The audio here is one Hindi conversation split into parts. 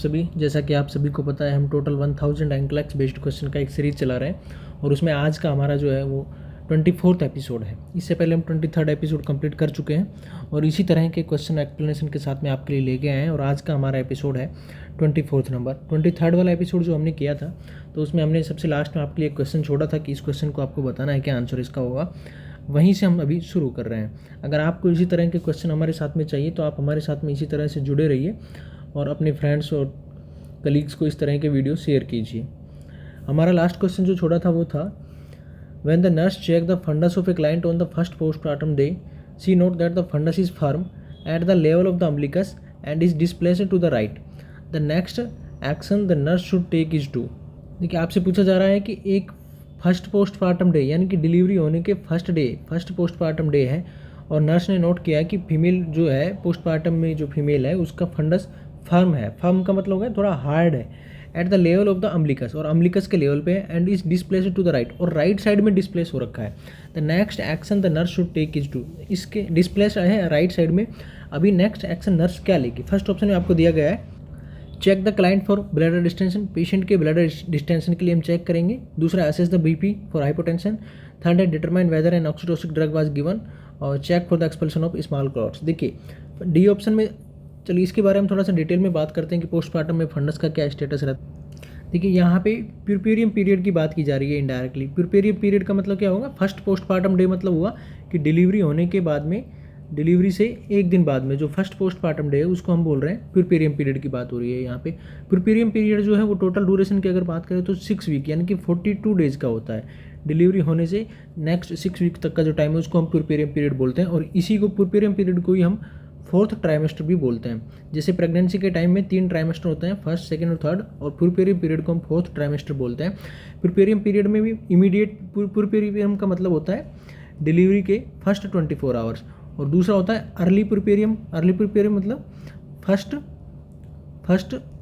सभी। जैसा कि आप सभी को पता है, हम टोटल 1000 एंक्लैक्स बेस्ड क्वेश्चन का एक सीरीज़ चला रहे हैं और उसमें आज का हमारा जो है वो 24th एपिसोड है। इससे पहले हम 23rd एपिसोड कंप्लीट कर चुके हैं और इसी तरह के क्वेश्चन एक्सप्लेनेशन के साथ में आपके लिए लेके आए हैं। और आज का हमारा एपिसोड है 24th नंबर। 23rd वाला एपिसोड जो हमने किया था तो उसमें हमने सबसे लास्ट में आपके लिए एक क्वेश्चन छोड़ा था कि इस क्वेश्चन को आपको बताना है क्या आंसर इसका होगा। वहीं से हम अभी शुरू कर रहे हैं। अगर आपको इसी तरह के क्वेश्चन हमारे साथ में चाहिए तो आप हमारे साथ में इसी तरह से जुड़े रहिए और अपने फ्रेंड्स और कलीग्स को इस तरह के वीडियो शेयर कीजिए। हमारा लास्ट क्वेश्चन जो छोड़ा था वो था, when the nurse check the fundus of a client on the first postmortem day, she note that the fundus is firm at the level of the umbilicus and is displaced to the right. The next action the nurse should take is to. देखिए, आपसे पूछा जा रहा है कि एक फर्स्ट पोस्टमार्टम डे यानी कि डिलीवरी होने के फर्स्ट पोस्टमार्टम डे है और नर्स ने नोट किया है कि फीमेल जो है पोस्टमार्टम में जो फीमेल है उसका फंडस फर्म है। फर्म का मतलब है थोड़ा हार्ड है, at the level of the umbilicus, और अम्बिलिकस के लेवल पे है, and is displaced to the right, और राइट साइड में डिस्प्लेस हो रखा है। The next action the nurse should take is to. इसके डिस्प्लेस है राइट साइड में, अभी नेक्स्ट एक्शन नर्स क्या लेगी। फर्स्ट ऑप्शन में आपको दिया गया है check the client for bladder distension, patient के ब्लडर डिस्टेंशन के लिए हम चेक करेंगे। दूसरा, assess the BP for hypotension. Third है determine whether an oxytocic drug was given, और check for the expulsion of small clots. देखिए, डी ऑप्शन में, चलिए इसके बारे में थोड़ा सा डिटेल में बात करते हैं कि पोस्टमार्टम में फंडस का क्या स्टेटस रहता है। देखिए, यहाँ पे प्यूरपेरियम पीरियड की बात की जा रही है इनडायरेक्टली। प्यूरपेरियम पीरियड का मतलब क्या होगा, फर्स्ट पोस्टमार्टम डे मतलब हुआ कि डिलीवरी होने के बाद में, डिलीवरी से एक दिन बाद में जो फर्स्ट पोस्टमार्टम डे है उसको हम बोल रहे हैं प्यूरपेरियम पीरियड की बात हो रही है यहाँ पे। प्यूरपेरियम पीरियड जो है वो टोटल ड्यूरेशन की अगर बात करें तो 6 वीक यानी कि 42 डेज का होता है। डिलीवरी होने से नेक्स्ट 6 वीक तक का जो टाइम है उसको हम प्यूरपेरियम पीरियड बोलते हैं, और इसी को प्यूरपेरियम पीरियड को ही हम 4th ट्राइमेस्टर भी बोलते हैं। जैसे प्रेगनेंसी के टाइम में 3 ट्राइमेस्टर होते हैं, फर्स्ट, सेकंड और थर्ड, और प्यूरपेरियम पीरियड को हम 4th ट्राइमेस्टर बोलते हैं। प्यूरपेरियम पीरियड में भी इमीडिएट, प्यूरपेरियम का मतलब होता है डिलीवरी के फर्स्ट 24 आवर्स, और दूसरा होता है अर्ली प्यूरपेरियम। अर्ली प्यूरपेरियम मतलब फर्स्ट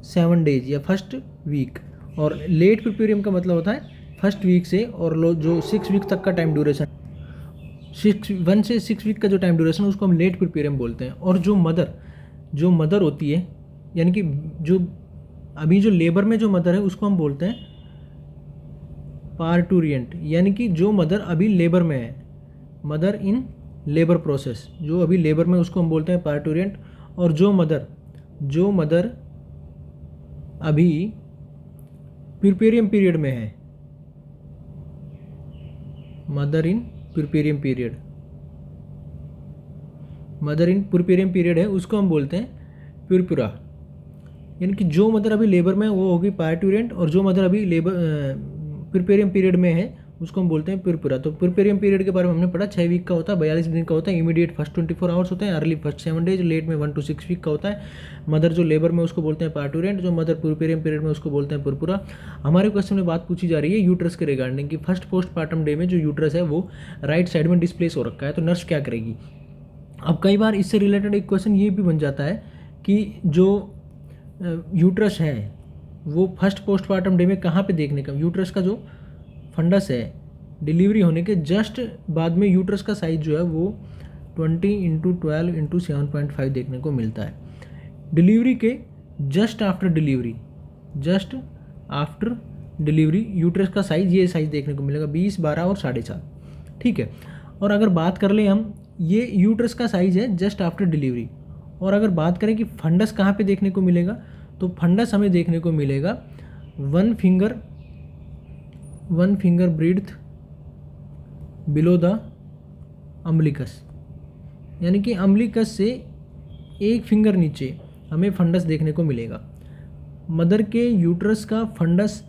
7 डेज या फर्स्ट वीक, और लेट प्यूरपेरियम का मतलब होता है फर्स्ट वीक से और जो 6 वीक तक का टाइम ड्यूरेशन, 1 से 6 वीक का जो टाइम ड्यूरेशन उसको हम लेट प्यूरपेरियम बोलते हैं। और जो मदर होती है, यानी कि जो अभी जो लेबर में जो मदर है उसको हम बोलते हैं पार्टूरिएंट, यानी कि जो मदर अभी लेबर में है, मदर इन लेबर प्रोसेस, जो अभी लेबर में उसको हम बोलते हैं पार्टूरिएंट। और जो मदर अभी प्यूरपेरियम पीरियड में है, मदर इन प्यूरपेरियम पीरियड है, उसको हम बोलते हैं प्यूरपुरा। यानी कि जो मदर अभी लेबर में है वो होगी पार्टूरिएंट, और जो मदर अभी प्यूरपेरियम पीरियड में है उसको हम बोलते हैं प्यूरपुरा। तो प्यूरपेरियम पीरियड के बारे में हमने पढ़ा, 6 वीक का होता है, 42 दिन का होता है। इमीडिएट फर्स्ट 24 आवर्स होते हैं, अर्ली फर्स्ट 7 डेज, लेट में 1 to 6 वीक का होता है। मदर जो लेबर में उसको बोलते हैं पार्टूरिएंट, जो मदर प्यूरपेरियम पीरियड में उसको बोलते हैं प्यूरपुरा। हमारे क्वेश्चन में बात पूछी जा रही है यूट्रस के रिगार्डिंग कि फर्स्ट पोस्टमार्टम डे में जो यूट्रस है वो राइट साइड में डिस्प्लेस हो रखा है, तो नर्स क्या करेगी। अब कई बार इससे रिलेटेड एक क्वेश्चन ये भी बन जाता है कि जो यूट्रस है वो फर्स्ट पोस्टमार्टम डे में कहाँ पे देखने का, यूट्रस का जो फंडस है डिलीवरी होने के जस्ट बाद में आफ्टर का साइज जो है वो 20x12x7.5 देखने को मिलता है। डिलीवरी के जस्ट आफ्टर डिलीवरी यूट्रस का साइज, ये साइज देखने को मिलेगा 20, 12 और 7.5, ठीक है। और अगर बात कर लें हम, ये यूट्रस का साइज है जस्ट आफ्टर डिलीवरी। और अगर बात करें कि फंडस कहाँ पे देखने को मिलेगा, तो फंडस हमें देखने को मिलेगा 1 finger breath below the umbilicus, यानी कि अम्बिलिकस से 1 फिंगर नीचे हमें फंडस देखने को मिलेगा। मदर के यूट्रस का फंडस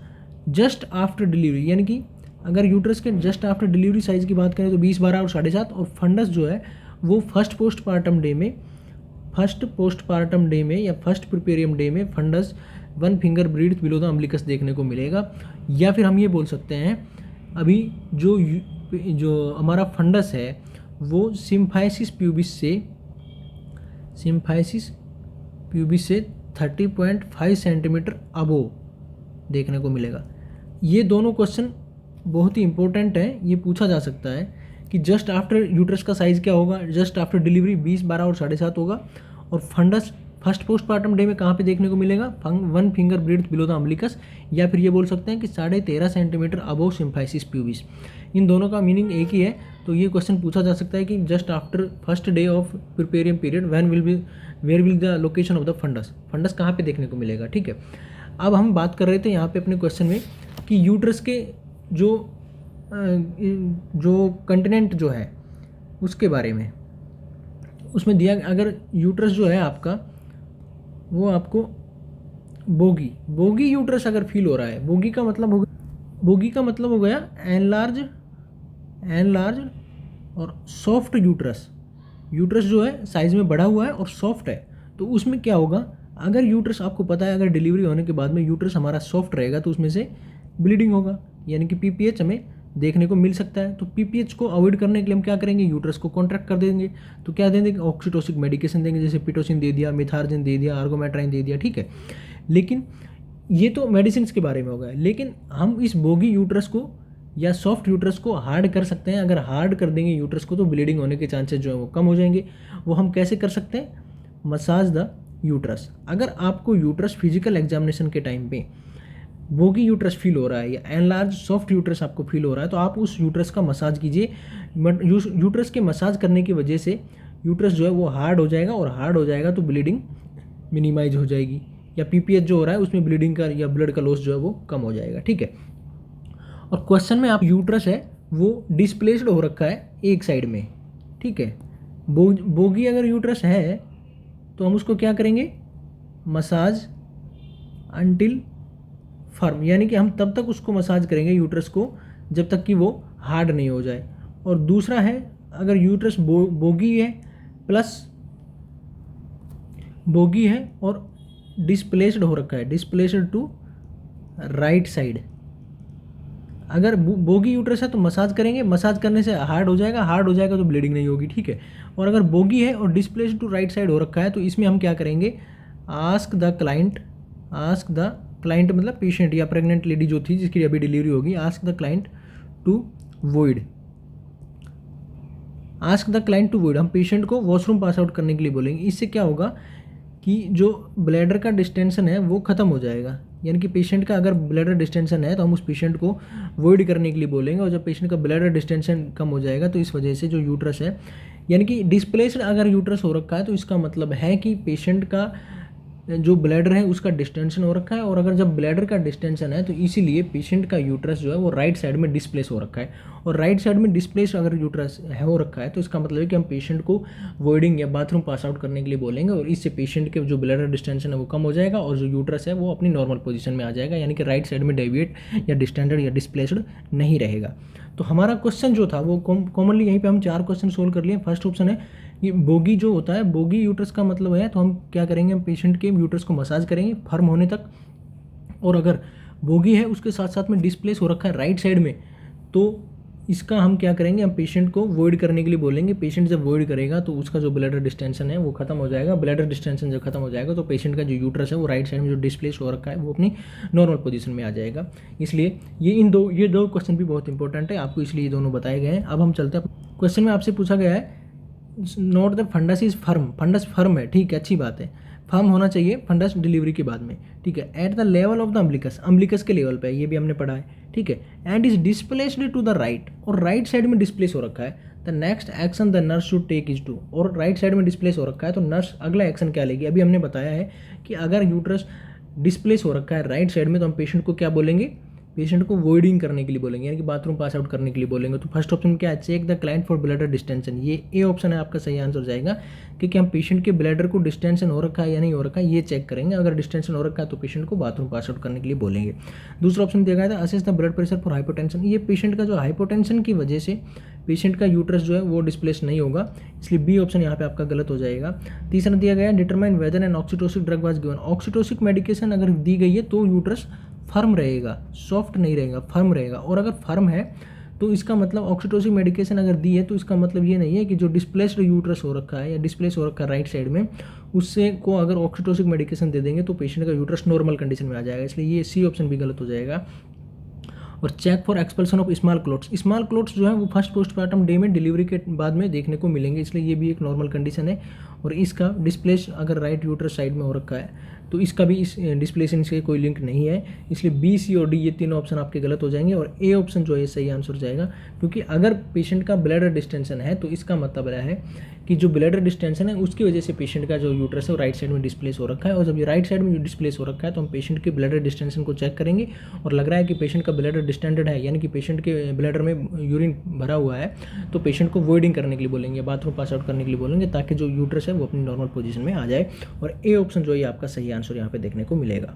जस्ट आफ्टर डिलीवरी, यानी कि अगर यूट्रस के जस्ट आफ्टर डिलीवरी साइज़ की बात करें तो 20, 12 और 7.5, और फंडस जो है वो फर्स्ट पोस्टमार्टम डे में या फर्स्ट प्यूरपेरियम डे में fundus 1 finger breath below the umbilicus देखने को मिलेगा। या फिर हम ये बोल सकते हैं अभी जो हमारा फंडस है वो सिम्फाइसिस प्यूबिस से 30.5 सेंटीमीटर अबोव देखने को मिलेगा। ये दोनों क्वेश्चन बहुत ही इंपॉर्टेंट है, ये पूछा जा सकता है कि जस्ट आफ्टर यूट्रस का साइज़ क्या होगा, जस्ट आफ्टर डिलीवरी 20, 12 और 7.5 होगा, और फर्स्ट पोस्टमार्टम डे में कहाँ पे देखने को मिलेगा, 1 finger breath below the umbilicus, या फिर ये बोल सकते हैं कि 13.5 सेंटीमीटर अबव सिम्फाइसिस प्यूबिस। इन दोनों का मीनिंग एक ही है। तो ये क्वेश्चन पूछा जा सकता है कि just after first day of puerperium period where will the location of the fundus, fundus कहाँ पे देखने को मिलेगा, ठीक है। अब हम बात कर रहे थे यहाँ पे अपने क्वेश्चन में कि यूट्रस के जो कंटेनेंट जो है उसके बारे में, उसमें दिया अगर यूट्रस जो है आपका वो आपको बोगी यूट्रस अगर फील हो रहा है, बोगी का मतलब हो गया एनलार्ज और सॉफ्ट यूट्रस जो है साइज़ में बढ़ा हुआ है और सॉफ्ट है। तो उसमें क्या होगा, अगर यूट्रस आपको पता है अगर डिलीवरी होने के बाद में यूट्रस हमारा सॉफ्ट रहेगा तो उसमें से ब्लीडिंग होगा, यानी कि पीपीएच हमें देखने को मिल सकता है। तो पीपीएच को अवॉइड करने के लिए हम क्या करेंगे, यूट्रस को कॉन्ट्रैक्ट कर देंगे। तो क्या देंगे, ऑक्सीटोसिक मेडिकेशन देंगे, जैसे पिटोसिन दे दिया, मिथार्जिन दे दिया, आर्गोमेट्राइन दे दिया, ठीक है। लेकिन ये तो मेडिसिन के बारे में होगा, लेकिन हम इस बोगी यूट्रस को या सॉफ्ट यूट्रस को हार्ड कर सकते हैं। अगर हार्ड कर देंगे यूट्रस को तो ब्लीडिंग होने के चांसेस जो है वो कम हो जाएंगे। वो हम कैसे कर सकते हैं, मसाज द यूट्रस। अगर आपको यूट्रस फिजिकल एग्जामिनेशन के टाइम पे बोगी यूट्रस फील हो रहा है या एनलार्ज सॉफ्ट यूट्रस आपको फील हो रहा है तो आप उस यूट्रस का मसाज कीजिए। यूट्रस के मसाज करने की वजह से यूट्रस जो है वो हार्ड हो जाएगा, और हार्ड हो जाएगा तो ब्लीडिंग मिनिमाइज हो जाएगी, या पीपीएच जो हो रहा है उसमें ब्लीडिंग का या ब्लड का लॉस जो है वो कम हो जाएगा, ठीक है। और क्वेश्चन में आप यूट्रस है वो डिस्प्लेस्ड हो रखा है एक साइड में, ठीक है। बोगी अगर यूट्रस है तो हम उसको क्या करेंगे, मसाज अंटिल फर्म, यानी कि हम तब तक उसको मसाज करेंगे यूट्रस को जब तक कि वो हार्ड नहीं हो जाए। और दूसरा है, अगर यूट्रस बोगी है और डिस्प्लेस्ड हो रखा है, डिस्प्लेस्ड टू राइट साइड, अगर बोगी यूट्रस है तो मसाज करेंगे, मसाज करने से हार्ड हो जाएगा तो ब्लीडिंग नहीं होगी, ठीक है। और अगर बोगी है और डिस्प्लेस्ड टू राइट साइड हो रखा है तो इसमें हम क्या करेंगे, आस्क द क्लाइंट मतलब पेशेंट या प्रेग्नेंट लेडी जो थी जिसकी अभी डिलीवरी होगी, ask the client to void, हम पेशेंट को वॉशरूम पास आउट करने के लिए बोलेंगे। इससे क्या होगा कि जो ब्लैडर का डिस्टेंशन है वो ख़त्म हो जाएगा, यानी कि पेशेंट का अगर ब्लैडर डिस्टेंशन है तो हम उस पेशेंट को वॉइड करने के लिए बोलेंगे। और जब पेशेंट का ब्लैडर डिस्टेंशन कम हो जाएगा तो इस वजह से जो यूट्रस है, यानी कि डिस्प्लेस्ड अगर यूट्रस हो रखा है तो इसका मतलब है कि पेशेंट का जो ब्लैडर है उसका डिस्टेंशन हो रखा है, और अगर जब ब्लैडर का डिस्टेंशन है तो इसीलिए पेशेंट का यूट्रस जो है वो राइट साइड में डिस्प्लेस हो रखा है। और राइट साइड में डिस्प्लेस अगर यूट्रस है हो रखा है तो इसका मतलब है कि हम पेशेंट को वॉइडिंग या बाथरूम पास आउट करने के लिए बोलेंगे, और इससे पेशेंट के जो ब्लैडर डिस्टेंशन है वो कम हो जाएगा और जो यूट्रस है वो अपनी नॉर्मल पोजीशन में आ जाएगा, यानी कि राइट साइड में डेविएट या डिस्टेंडेड या डिस्प्लेस्ड नहीं रहेगा। तो हमारा क्वेश्चन जो था वो कॉमनली यहीं पे हम 4 क्वेश्चन सोल्व कर लिए। फर्स्ट ऑप्शन है कि बोगी जो होता है, बोगी यूट्रस का मतलब है तो हम क्या करेंगे, हम पेशेंट के यूट्रस को मसाज करेंगे फर्म होने तक। और अगर बोगी है उसके साथ साथ में डिस्प्लेस हो रखा है राइट साइड में तो इसका हम क्या करेंगे, हम पेशेंट को वॉइड करने के लिए बोलेंगे। पेशेंट जब वॉइड करेगा तो उसका जो ब्लैडर डिस्टेंशन है वो खत्म हो जाएगा। ब्लैडर डिस्टेंशन जब खत्म हो जाएगा तो पेशेंट का जो यूट्रस है वो राइट साइड में जो डिस्प्लेस हो रखा है वो अपनी नॉर्मल पोजीशन में आ जाएगा। इसलिए ये दो क्वेश्चन भी बहुत इंपॉर्टेंट है आपको, इसलिए ये दोनों बताए गए हैं। अब हम चलते हैं, क्वेश्चन में आपसे पूछा गया है note the fundus is firm, fundus firm है, ठीक है, अच्छी बात है, फर्म होना चाहिए फंडस डिलीवरी के बाद में, ठीक है। At the level of the umbilicus के लेवल पे, ये भी हमने पढ़ा है, ठीक है। And is displaced to the right, और राइट साइड में डिस्प्लेस हो रखा है। The next action the nurse should take is to, और राइट साइड में डिस्प्लेस हो रखा है तो नर्स अगला एक्शन क्या लेगी। अभी हमने बताया है कि अगर यूट्रस डिस्प्लेस हो रखा है राइट साइड में तो हम पेशेंट को क्या बोलेंगे, पेशेंट को वॉइडिंग करने के लिए बोलेंगे, यानी कि बाथरूम पास आउट करने के लिए बोलेंगे। तो फर्स्ट ऑप्शन क्या है, check the client for bladder distension, ये ए ऑप्शन है आपका सही आंसर जाएगा, क्योंकि हम पेशेंट के ब्लैडर को डिस्टेंशन हो रखा है या नहीं हो रखा है ये चेक करेंगे। अगर डिस्टेंशन हो रखा है तो पेशेंट को बाथरूम पास आउट करने के लिए बोलेंगे। दूसरा ऑप्शन दिया गया था assess the blood pressure for hypotension, ये पेशेंट का जो हाइपोटेंशन की वजह से पेशेंट का यूट्रस जो है वो डिस्प्लेस नहीं होगा, इसलिए बी ऑप्शन यहाँ पे आपका गलत हो जाएगा। तीसरा दिया गया determine whether an oxytocic drug was given, oxytocic medication अगर दी गई है तो यूट्रस फर्म रहेगा, सॉफ्ट नहीं रहेगा, फर्म रहेगा। और अगर फर्म है तो इसका मतलब ऑक्सीटोसिक मेडिकेशन अगर दी है तो इसका मतलब ये नहीं है कि जो डिस्प्लेस्ड यूट्रस हो रखा है या डिस्प्लेस हो रखा है राइट साइड में उससे को अगर ऑक्सीटोसिक मेडिकेशन दे देंगे तो पेशेंट का यूट्रस नॉर्मल कंडीशन में आ जाएगा, इसलिए ये सी ऑप्शन भी गलत हो जाएगा। और check for expulsion of small clots. Small clots जो है वो फर्स्ट पोस्टमार्टम डे में डिलीवरी के बाद में देखने को मिलेंगे, इसलिए ये भी एक नॉर्मल कंडीशन है। और इसका डिस्प्लेस अगर राइट यूट्रस साइड में हो रखा है तो इसका भी इस डिस्प्लेशन से कोई लिंक नहीं है, इसलिए बी, सी और डी ये तीनों ऑप्शन आपके गलत हो जाएंगे और ए ऑप्शन जो है सही आंसर जाएगा। क्योंकि अगर पेशेंट का ब्लैडर डिस्टेंशन है तो इसका मतलब है कि जो ब्लैडर डिस्टेंशन है उसकी वजह से पेशेंट का जो यूट्रस है वो राइट साइड में डिस्प्लेस हो रखा है। और जब ये राइट साइड में डिस्प्लेस हो रखा है तो हम पेशेंट के ब्लैडर डिस्टेंशन को चेक करेंगे और लग रहा है कि पेशेंट का ब्लैडर डिस्टेंडेड है, यानी कि पेशेंट के ब्लैडर में यूरिन भरा हुआ है, तो पेशेंट को वॉइडिंग करने के लिए बोलेंगे, बाथरूम पास आउट करने के लिए बोलेंगे, ताकि जो यूट्रस है वो अपनी नॉर्मल पोजीशन में आ जाए। और ए ऑप्शन जो है आपका सही आंसर यहाँ पे देखने को मिलेगा।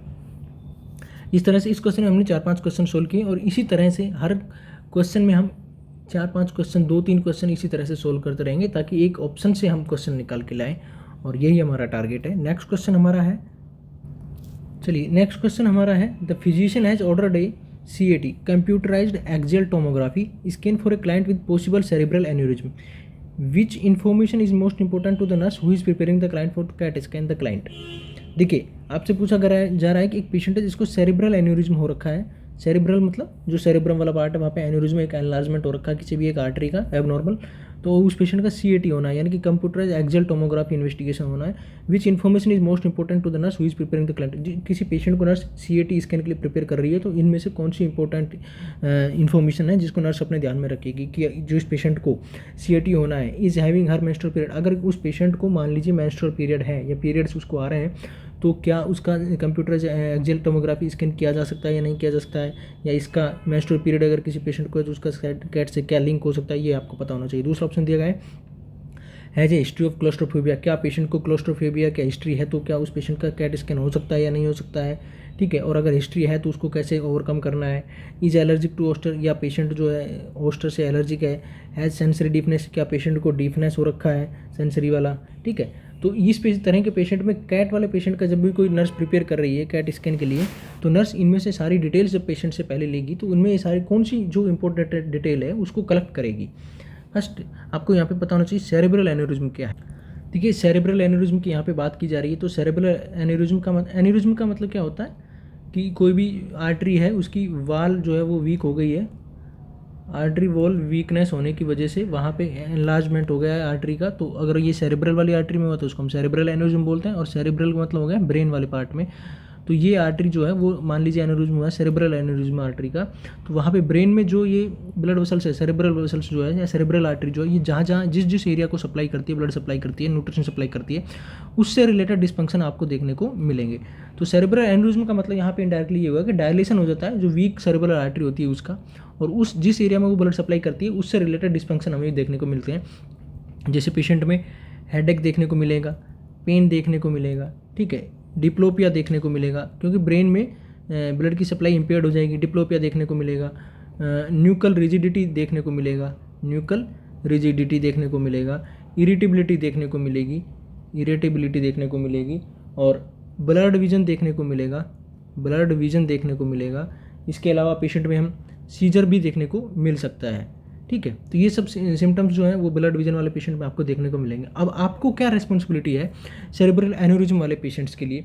इस तरह से इस क्वेश्चन में हमने 4-5 क्वेश्चन सोल्व किए और इसी तरह से हर क्वेश्चन में हम 4-5 क्वेश्चन, 2-3 क्वेश्चन इसी तरह से सोल्व करते रहेंगे ताकि एक ऑप्शन से हम क्वेश्चन निकाल के लाएं, और यही हमारा टारगेट है। नेक्स्ट क्वेश्चन हमारा है, चलिए नेक्स्ट क्वेश्चन हमारा है, the physician has ordered a CAT computerised axial tomography scan for a client with possible cerebral aneurysm, which information is most important to the nurse who is preparing the client for cat scan the client. देखिए आपसे पूछा जा रहा है कि एक पेशेंट है जिसको सेरेब्रल एन्यूरिज्म हो रखा है। सेरेब्रल मतलब जो सेरेब्रम वाला पार्ट है वहाँ पे एन्यूरिज्म, एक एनलार्जमेंट हो रखा है किसी भी एक आर्टरी का एबनॉर्मल, तो उस पेशेंट का CAT होना है, यानी कि कंप्यूटराइज एक्सियल टोमोग्राफी इन्वेस्टिगेशन होना है। Which information is most important to the nurse who is preparing the client. किसी पेशेंट को नर्स CAT स्कैन के लिए प्रिपेयर कर रही है तो इनमें से कौन सी इंपॉर्टेंट इन्फॉर्मेशन है जिसको नर्स अपने ध्यान में रखेगी कि जो इस पेशेंट को CAT होना है, is having her menstrual period. अगर उस पेशेंट को मान लीजिए मेंस्ट्रुअल पीरियड है या पीरियड्स उसको आ रहे हैं तो क्या उसका कंप्यूटराइज एक्सियल टोमोग्राफी स्कैन किया जा सकता है या नहीं किया जा सकता है, या इसका मेंस्ट्रुअल पीरियड अगर किसी पेशेंट को है तो उसका कैट से क्या लिंक हो सकता है, ये आपको पता होना चाहिए। दूसरा ऑप्शन दिया गया है ए हिस्ट्री ऑफ क्लोस्ट्रोफोबिया, क्या पेशेंट को क्लोस्ट्रोफोबिया क्या हिस्ट्री है तो क्या उस पेशेंट का कैट स्कैन हो सकता है या नहीं हो सकता है, ठीक है। और अगर हिस्ट्री है तो उसको कैसे ओवरकम करना है। इज एलर्जिक टू ओस्टर, या पेशेंट जो है ओस्टर से एलर्जिक है। हैज सेंसरी डीफनेस, क्या पेशेंट को डीफनेस हो रखा है सेंसरी वाला, ठीक है। तो इस तरह के पेशेंट में, कैट वाले पेशेंट का जब भी कोई नर्स प्रिपेयर कर रही है कैट स्कैन के लिए, तो नर्स इनमें से सारी डिटेल्स जब पेशेंट से पहले लेगी तो उनमें ये सारी कौन सी जो इंपॉर्टेंट डिटेल है उसको कलेक्ट करेगी। फर्स्ट आपको यहाँ पे पता होना चाहिए सेरेब्रल एन्यूरिज्म क्या है। देखिए सेरेब्रल एन्यूरिज्म की यहाँ पे बात की जा रही है, तो सेरेब्रल एन्यूरिज्म का मतलब क्या होता है कि कोई भी आर्टरी है उसकी वाल जो है वो वीक हो गई है, आर्टरी वॉल वीकनेस होने की वजह से वहाँ पे एनलार्जमेंट हो गया है आर्टरी का। तो अगर ये सेरेब्रल वाली आर्टरी में हुआ तो उसको हम सेरेब्रल एन्यूरिज्म बोलते हैं, और सेरेब्रल का मतलब हो गया ब्रेन वाले पार्ट में। तो ये आर्टरी जो है वो मान लीजिए एन्यूरिज्म हुआ सेरेब्रल एन्यूरिज्म आर्टरी का, तो वहाँ पे ब्रेन में जो ये ब्लड वेसल्स है, सेरेब्रल वेसल्स जो है या सेरेब्रल आर्टरी जो है, ये जहाँ जिस एरिया को सप्लाई करती है, ब्लड सप्लाई करती है, न्यूट्रिशन सप्लाई करती है, उससे रिलेटेड डिस्फंक्शन आपको देखने को मिलेंगे। तो सेरेब्रल एन्यूरिज्म का मतलब यहाँ पे इनडायरेक्टली ये हुआ कि डायलेशन हो जाता है जो वीक सेरेब्रल आर्टरी होती है उसका, और उस जिस एरिया में वो ब्लड सप्लाई करती है उससे रिलेटेड डिस्फंक्शन हमें देखने को मिलते हैं। जैसे पेशेंट में हेडेक देखने को मिलेगा, पेन देखने को मिलेगा, ठीक है, डिप्लोपिया देखने को मिलेगा क्योंकि ब्रेन में ब्लड की सप्लाई इम्पेयर्ड हो जाएगी, डिप्लोपिया देखने को मिलेगा, न्यूकल रिजिडिटी देखने को मिलेगा, न्यूकल रिजिडिटी देखने को मिलेगा, इरिटेबिलिटी देखने को मिलेगी, इरिटेबिलिटी देखने को मिलेगी, और ब्लड विजन देखने को मिलेगा, ब्लड विजन देखने को मिलेगा। इसके अलावा पेशेंट में हम सीजर भी देखने को मिल सकता है, ठीक है। तो ये सब सिम्टम्स जो हैं वो ब्लड विजन वाले पेशेंट में आपको देखने को मिलेंगे। अब आपको क्या रिस्पॉन्सिबिलिटी है सेरेब्रल एन्यूरिज्म वाले पेशेंट्स के लिए,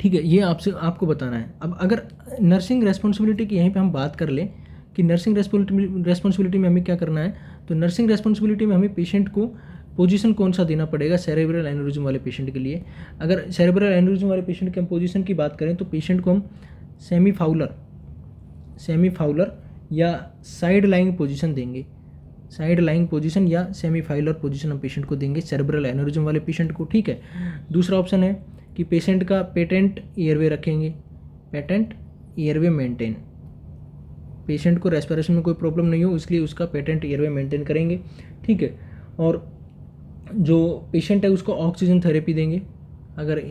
ठीक है, ये आपको बताना है। अब अगर नर्सिंग रेस्पॉन्सिबिलिटी की यहीं पे हम बात कर लें कि नर्सिंग रेस्पॉन्सिबिलिटी में हमें क्या करना है, तो नर्सिंग रेस्पॉन्सिबिलिटी में हमें पेशेंट को पोजीशन कौन सा देना पड़ेगा सेरेब्रल एन्यूरिज्म वाले पेशेंट के लिए। अगर सेरेब्रल एन्यूरिज्म वाले पेशेंट की हम पोजीशन की बात करें तो पेशेंट को हम सेमी फाउलर या साइड लाइंग पोजीशन देंगे, साइड लाइंग पोजीशन या सेमी फाउलर पोजीशन हम पेशेंट को देंगे सेरेब्रल एन्यूरिज्म वाले पेशेंट को, ठीक है। दूसरा ऑप्शन है कि पेशेंट का पेटेंट एयरवे रखेंगे, पेटेंट एयरवे मेंटेन, पेशेंट को रेस्पिरेशन में कोई प्रॉब्लम नहीं हो इसलिए उसका पेटेंट एयरवे मेंटेन करेंगे, ठीक है। और जो पेशेंट है उसको ऑक्सीजन थेरेपी देंगे, अगर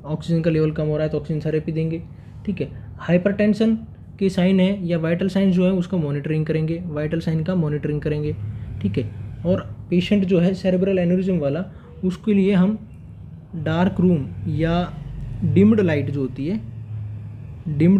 ऑक्सीजन का लेवल कम हो रहा है तो ऑक्सीजन थेरेपी देंगे, ठीक है। हाइपरटेंशन के साइन है या वाइटल साइन जो है उसका मॉनिटरिंग करेंगे, वाइटल साइन का मॉनिटरिंग करेंगे, ठीक है। और पेशेंट जो है सेरेब्रल एन्यूरिज्म वाला, उसके लिए हम डार्क रूम या डिम्ड लाइट जो होती है, डिम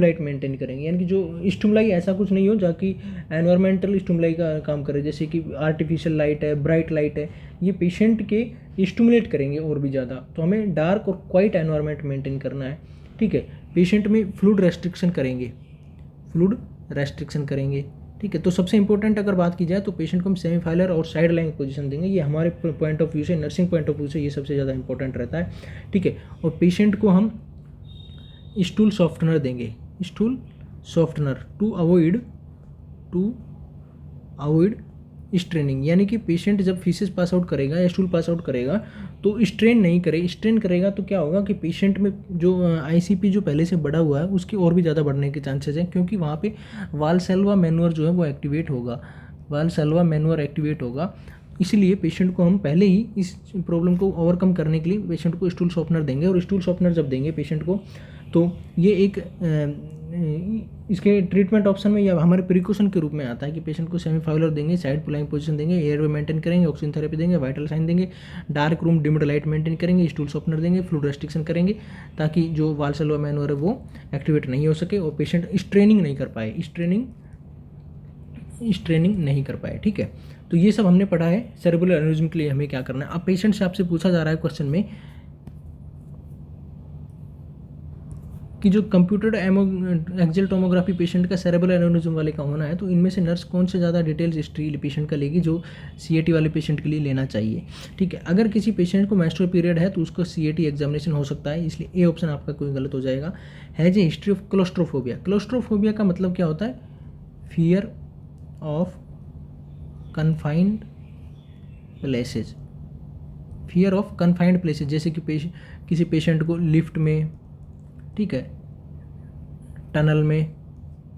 लाइट मेंटेन करेंगे, यानी कि जो स्टिमुलाई ऐसा कुछ नहीं हो जाकि एनवायरमेंटल स्टिमुलाई का काम करे, जैसे कि आर्टिफिशियल लाइट है, ब्राइट लाइट है, ये पेशेंट के स्टिमुलेट करेंगे और भी ज़्यादा। तो हमें डार्क और क्वाइट एनवायरमेंट मेंटेन करना है, ठीक है। पेशेंट में फ्लूइड रेस्ट्रिक्शन करेंगे, फ्लूइड रेस्ट्रिक्शन करेंगे, ठीक है। तो सबसे इंपॉर्टेंट अगर बात की जाए तो पेशेंट को हम सेमीफाइलर और साइड लाइन पोजीशन देंगे, ये हमारे पॉइंट ऑफ व्यू से, नर्सिंग पॉइंट ऑफ व्यू से ये सबसे ज़्यादा इंपॉर्टेंट रहता है, ठीक है। और पेशेंट को हम स्टूल सॉफ्टनर देंगे, stool softener to avoid straining, यानी कि पेशेंट जब फीसेस पास आउट करेगा या स्टूल पास आउट करेगा तो स्ट्रेन नहीं करे, स्ट्रेन करेगा तो क्या होगा कि पेशेंट में जो आईसीपी जो पहले से बढ़ा हुआ है उसकी और भी ज़्यादा बढ़ने के चांसेस हैं, क्योंकि वहाँ पे वाल्सेल्वा मैनुअर जो है वो एक्टिवेट होगा, वाल्सेल्वा मैनुअर एक्टिवेट होगा। इसलिए पेशेंट को हम पहले ही इस प्रॉब्लम को ओवरकम करने के लिए पेशेंट को स्टूल सॉफ्टनर देंगे। और स्टूल सॉफ्टनर जब देंगे पेशेंट को तो ये एक इसके ट्रीटमेंट ऑप्शन में या हमारे प्रिकॉशन के रूप में आता है कि पेशेंट को सेमीफाइलर देंगे, साइड पुलाइंग पोजीशन देंगे, एयरवे मेंटेन करेंगे, ऑक्सीजन थेरेपी देंगे, वाइटल साइन देंगे, dark room deemed light maintain करेंगे, स्टूल सॉफ्टनर देंगे, फ्लूइड रेस्ट्रिक्शन करेंगे, ताकि जो वाल्सेल्वा मैनुअर है वो एक्टिवेट नहीं हो सके और पेशेंट स्ट्रेनिंग नहीं कर पाए, स्ट्रेनिंग नहीं कर पाए, ठीक है। तो ये सब हमने पढ़ा है सेरेब्रल एनेरिज्म के लिए हमें क्या करना है। अब पेशेंट से आपसे पूछा जा रहा है क्वेश्चन में कि जो कंप्यूटर्ड एक्सियल टोमोग्राफी पेशेंट का सेरेब्रल एनेरिज्म वाले का होना है तो इनमें से नर्स कौन से ज़्यादा डिटेल्स हिस्ट्री पेशेंट का लेगी जो सीएटी वाले पेशेंट के लिए लेना चाहिए, ठीक है। अगर किसी पेशेंट को मेंस्ट्रुअल पीरियड है तो उसको सीएटी एग्जामिनेशन हो सकता है, इसलिए ए ऑप्शन आपका कोई गलत हो जाएगा। Has a history of claustrophobia, claustrophobia का मतलब क्या होता है, fear of confined places, fear of confined places, जैसे कि किसी पेशेंट को लिफ्ट में, ठीक है, टनल में,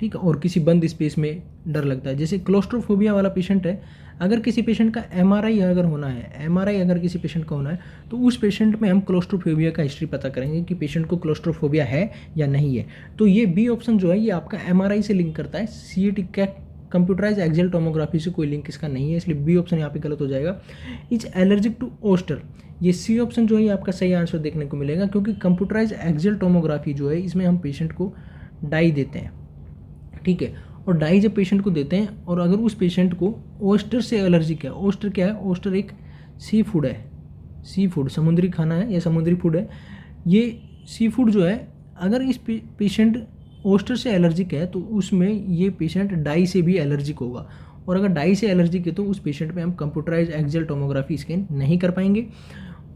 ठीक है, और किसी बंद स्पेस में डर लगता है। जैसे क्लोस्ट्रोफोबिया वाला पेशेंट है, अगर किसी पेशेंट का एमआरआई अगर होना है, एमआरआई अगर किसी पेशेंट का होना है तो उस पेशेंट में हम क्लोस्ट्रोफोबिया का हिस्ट्री पता करेंगे कि पेशेंट को क्लोस्ट्रोफोबिया है या नहीं है। तो ये बी ऑप्शन जो है ये आपका एमआरआई से लिंक करता है, सीएटी का कंप्यूटराइज एक्सियल टोमोग्राफी से कोई लिंक इसका नहीं है, इसलिए बी ऑप्शन यहाँ पे गलत हो जाएगा। इज एलर्जिक टू ओस्टर, ये सी ऑप्शन जो है आपका सही आंसर देखने को मिलेगा, क्योंकि कंप्यूटराइज एक्सियल टोमोग्राफी जो है इसमें हम पेशेंट को डाई देते हैं, ठीक है। और डाई जब पेशेंट को देते हैं और अगर उस पेशेंट को ओस्टर से एलर्जिक है, ओस्टर क्या है, ओस्टर एक सी फूड है, सी फूड समुद्री खाना है या समुद्री फूड है, ये सी फूड जो है अगर इस पेशेंट ओस्टर से एलर्जिक है तो उसमें ये पेशेंट डाई से भी एलर्जिक होगा, और अगर डाई से एलर्जिक है तो उस पेशेंट में हम कंप्यूटराइज एक्सियल टोमोग्राफी स्कैन नहीं कर पाएंगे,